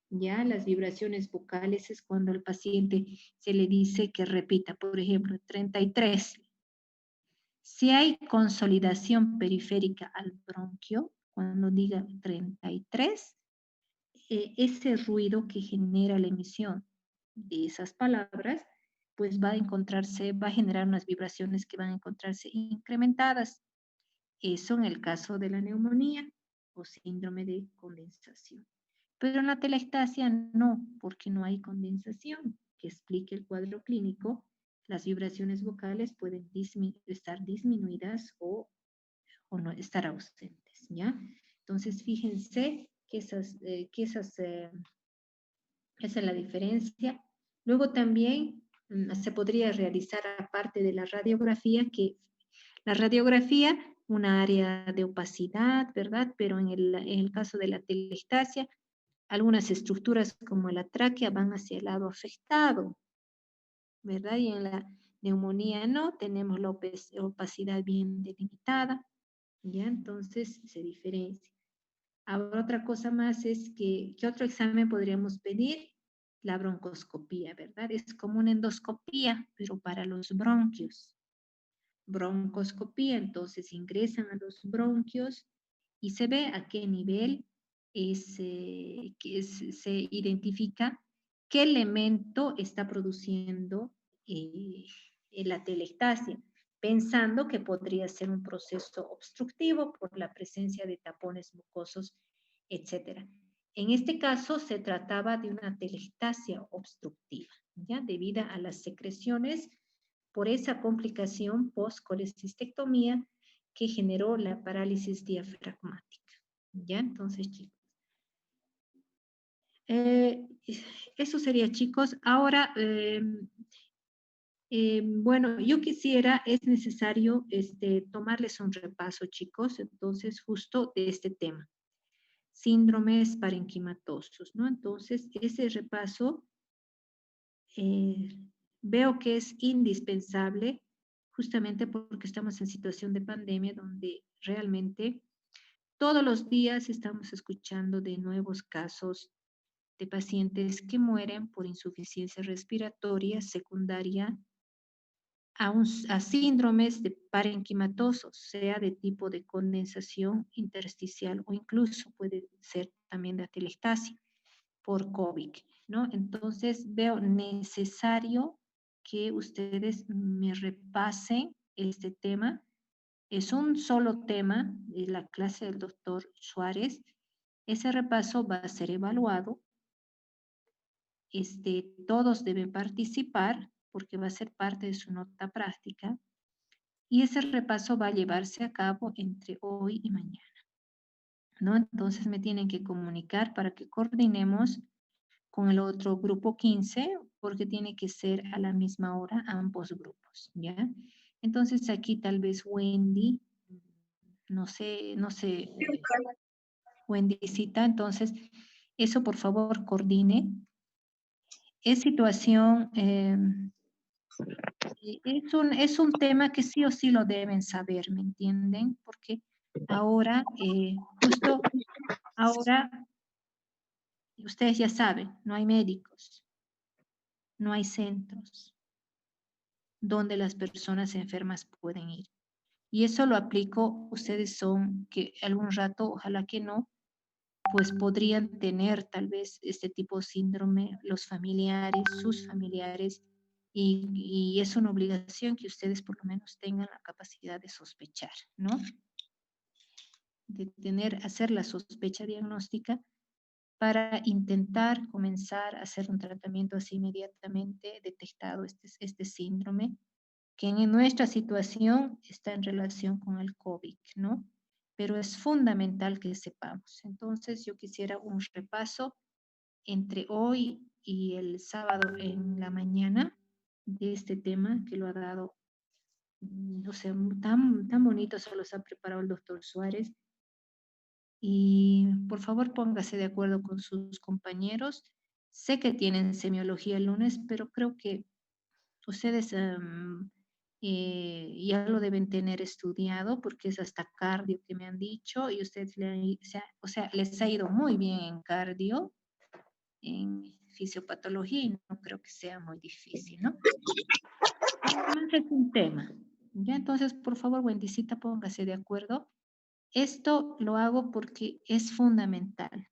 Ya las vibraciones vocales es cuando al paciente se le dice que repita, por ejemplo, 33. Si hay consolidación periférica al bronquio, cuando diga 33, ese ruido que genera la emisión de esas palabras, pues va a generar unas vibraciones que van a encontrarse incrementadas. Eso en el caso de la neumonía o síndrome de condensación. Pero en la telestasia no, porque no hay condensación que explique el cuadro clínico. Las vibraciones vocales pueden estar disminuidas o no estar ausentes, ¿ya? Entonces, fíjense que esa es la diferencia. Luego también se podría realizar, aparte de la radiografía, una área de opacidad, ¿verdad? Pero en el caso de la telestasia, algunas estructuras como la tráquea van hacia el lado afectado, ¿verdad? Y en la neumonía no, tenemos la opacidad bien delimitada, ¿ya? Entonces se diferencia. Ahora otra cosa más es ¿qué otro examen podríamos pedir? La broncoscopía, ¿verdad? Es como una endoscopía, pero para los bronquios. Broncoscopía, entonces ingresan a los bronquios y se ve a qué nivel se identifica qué elemento está produciendo la telestasia, pensando que podría ser un proceso obstructivo por la presencia de tapones mucosos, etc. En este caso se trataba de una telestasia obstructiva, ¿ya? Debido a las secreciones por esa complicación post-colecistectomía que generó la parálisis diafragmática. ¿Ya? Entonces, chicos. Eso sería, chicos. Ahora, bueno, es necesario tomarles un repaso, chicos, entonces, justo de este tema. Síndromes parenquimatosos, ¿no? Entonces, ese repaso veo que es indispensable justamente porque estamos en situación de pandemia donde realmente todos los días estamos escuchando de nuevos casos de pacientes que mueren por insuficiencia respiratoria secundaria a síndromes de parenquimatosos, sea de tipo de condensación intersticial o incluso puede ser también de atelectasia por COVID, ¿no? Entonces veo necesario que ustedes me repasen este tema. Es un solo tema de la clase del doctor Suárez. Ese repaso va a ser evaluado. Todos deben participar porque va a ser parte de su nota práctica. Y ese repaso va a llevarse a cabo entre hoy y mañana, ¿no? Entonces me tienen que comunicar para que coordinemos con el otro grupo 15, porque tiene que ser a la misma hora ambos grupos, ¿ya? Entonces aquí tal vez Wendy, no sé, Wendycita, entonces eso por favor coordine. Es situación, es un tema que sí o sí lo deben saber, ¿me entienden? Porque ahora, justo ahora, ustedes ya saben, no hay médicos, no hay centros donde las personas enfermas pueden ir. Y eso lo aplico, ustedes son que algún rato, ojalá que no, pues podrían tener tal vez este tipo de síndrome, los familiares, sus familiares, y es una obligación que ustedes por lo menos tengan la capacidad de sospechar, ¿no? De hacer la sospecha diagnóstica para intentar comenzar a hacer un tratamiento así inmediatamente detectado este síndrome, que en nuestra situación está en relación con el COVID, ¿no? Pero es fundamental que sepamos. Entonces, yo quisiera un repaso entre hoy y el sábado en la mañana de este tema que lo ha dado, no sé, tan bonito se los ha preparado el doctor Suárez. Y por favor póngase de acuerdo con sus compañeros. Sé que tienen semiología el lunes, pero creo que ustedes ya lo deben tener estudiado porque es hasta cardio que me han dicho y ustedes les ha ido muy bien en cardio, en fisiopatología y no creo que sea muy difícil, ¿no? Además es un tema. Ya, entonces, por favor, Wendycita, póngase de acuerdo Esto lo hago porque es fundamental.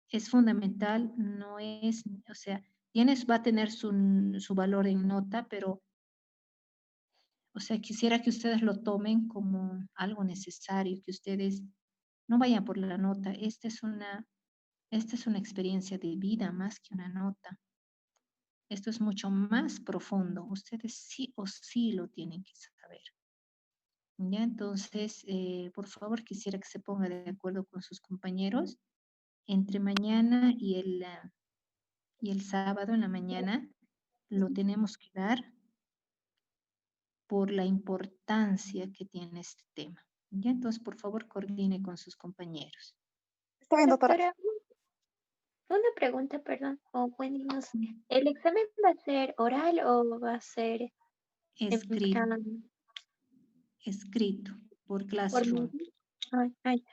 Es fundamental, no es, o sea, va a tener su valor en nota, pero, o sea, quisiera que ustedes lo tomen como algo necesario, que ustedes no vayan por la nota. Esta es una experiencia de vida más que una nota. Esto es mucho más profundo. Ustedes sí o sí lo tienen que saber. Ya, entonces, por favor, quisiera que se ponga de acuerdo con sus compañeros. Entre mañana y el sábado en la mañana lo tenemos que dar por la importancia que tiene este tema. Ya, entonces, por favor, coordine con sus compañeros. Está bien, doctora. Doctora, una pregunta, perdón. Wendy, no sé. ¿El examen va a ser oral o va a ser Escrito, en escrito por por Classroom. Ay,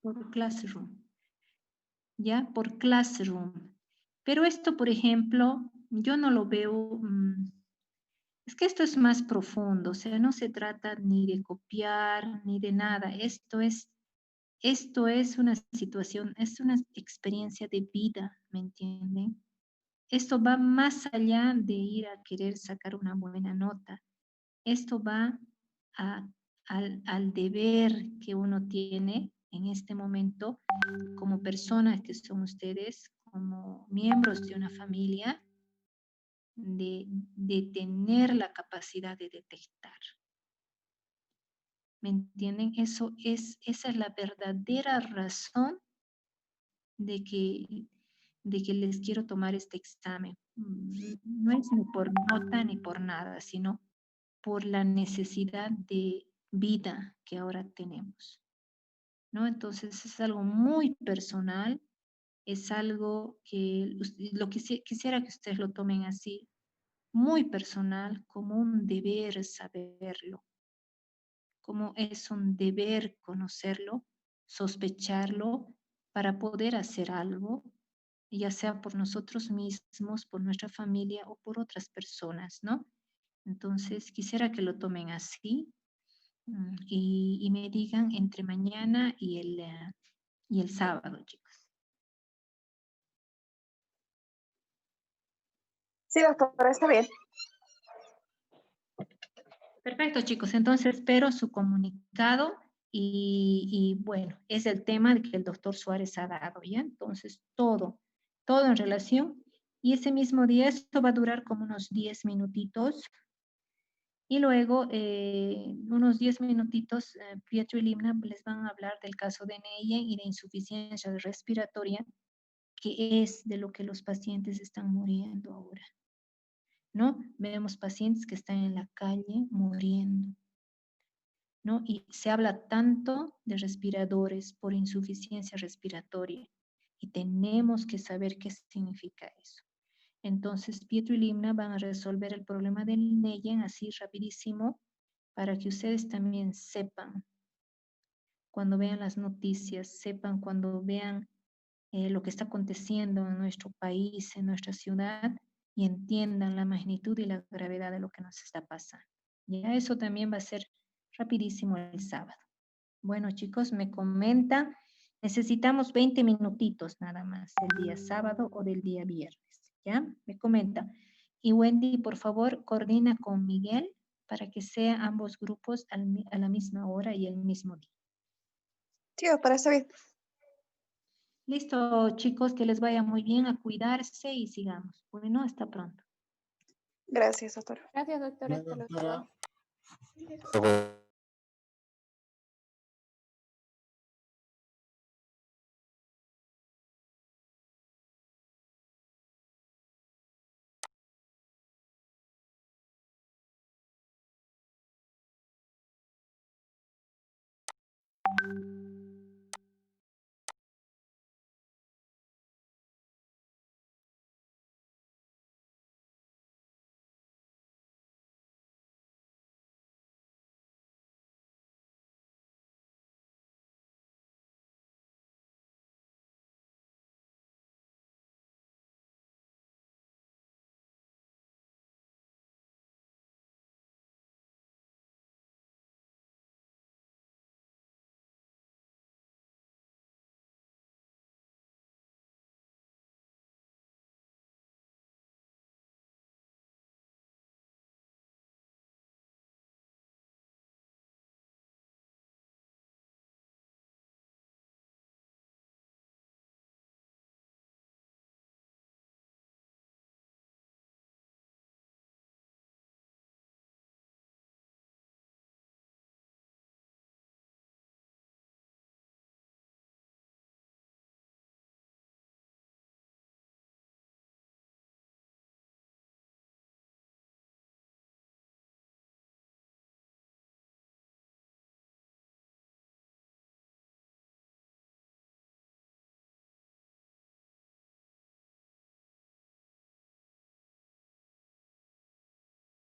Por Classroom. ¿Ya? Por Classroom. Pero esto, por ejemplo, yo no lo veo, es que esto es más profundo, o sea, no se trata ni de copiar, ni de nada. Esto es una situación, es una experiencia de vida, ¿me entienden? Esto va más allá de ir a querer sacar una buena nota. Esto va al deber que uno tiene en este momento como personas que son ustedes, como miembros de una familia, de tener la capacidad de detectar. ¿Me entienden? Esa es la verdadera razón de que les quiero tomar este examen. No es ni por nota ni por nada, sino por la necesidad de vida que ahora tenemos, ¿no? Entonces es algo muy personal, es algo que quisiera que ustedes lo tomen así, muy personal, como un deber saberlo, como es un deber conocerlo, sospecharlo para poder hacer algo, ya sea por nosotros mismos, por nuestra familia o por otras personas, ¿no? Entonces quisiera que lo tomen así y me digan entre mañana y el sábado, chicos. Sí, doctora, está bien. Perfecto, chicos. Entonces espero su comunicado y bueno, es el tema que el doctor Suárez ha dado, ¿ya? Entonces todo en relación. Y ese mismo día, esto va a durar como unos 10 minutitos. Y luego, unos 10 minutitos, Pietro y Limna les van a hablar del caso de Neyen y de insuficiencia respiratoria, que es de lo que los pacientes están muriendo ahora, ¿no? Vemos pacientes que están en la calle muriendo, ¿no? Y se habla tanto de respiradores por insuficiencia respiratoria y tenemos que saber qué significa eso. Entonces, Pietro y Limna van a resolver el problema del Neyen así rapidísimo para que ustedes también sepan cuando vean las noticias, sepan cuando vean lo que está aconteciendo en nuestro país, en nuestra ciudad, y entiendan la magnitud y la gravedad de lo que nos está pasando. Ya eso también va a ser rapidísimo el sábado. Bueno, chicos, me comentan, necesitamos 20 minutitos nada más, el día sábado o del día viernes, ¿ya? Me comentan. Y Wendy, por favor, coordina con Miguel para que sean ambos grupos a la misma hora y el mismo día. Sí, doctora, está bien. Listo, chicos, que les vaya muy bien, a cuidarse y sigamos. Bueno, hasta pronto. Gracias, doctora. gracias, doctora. Hasta luego. Doctora.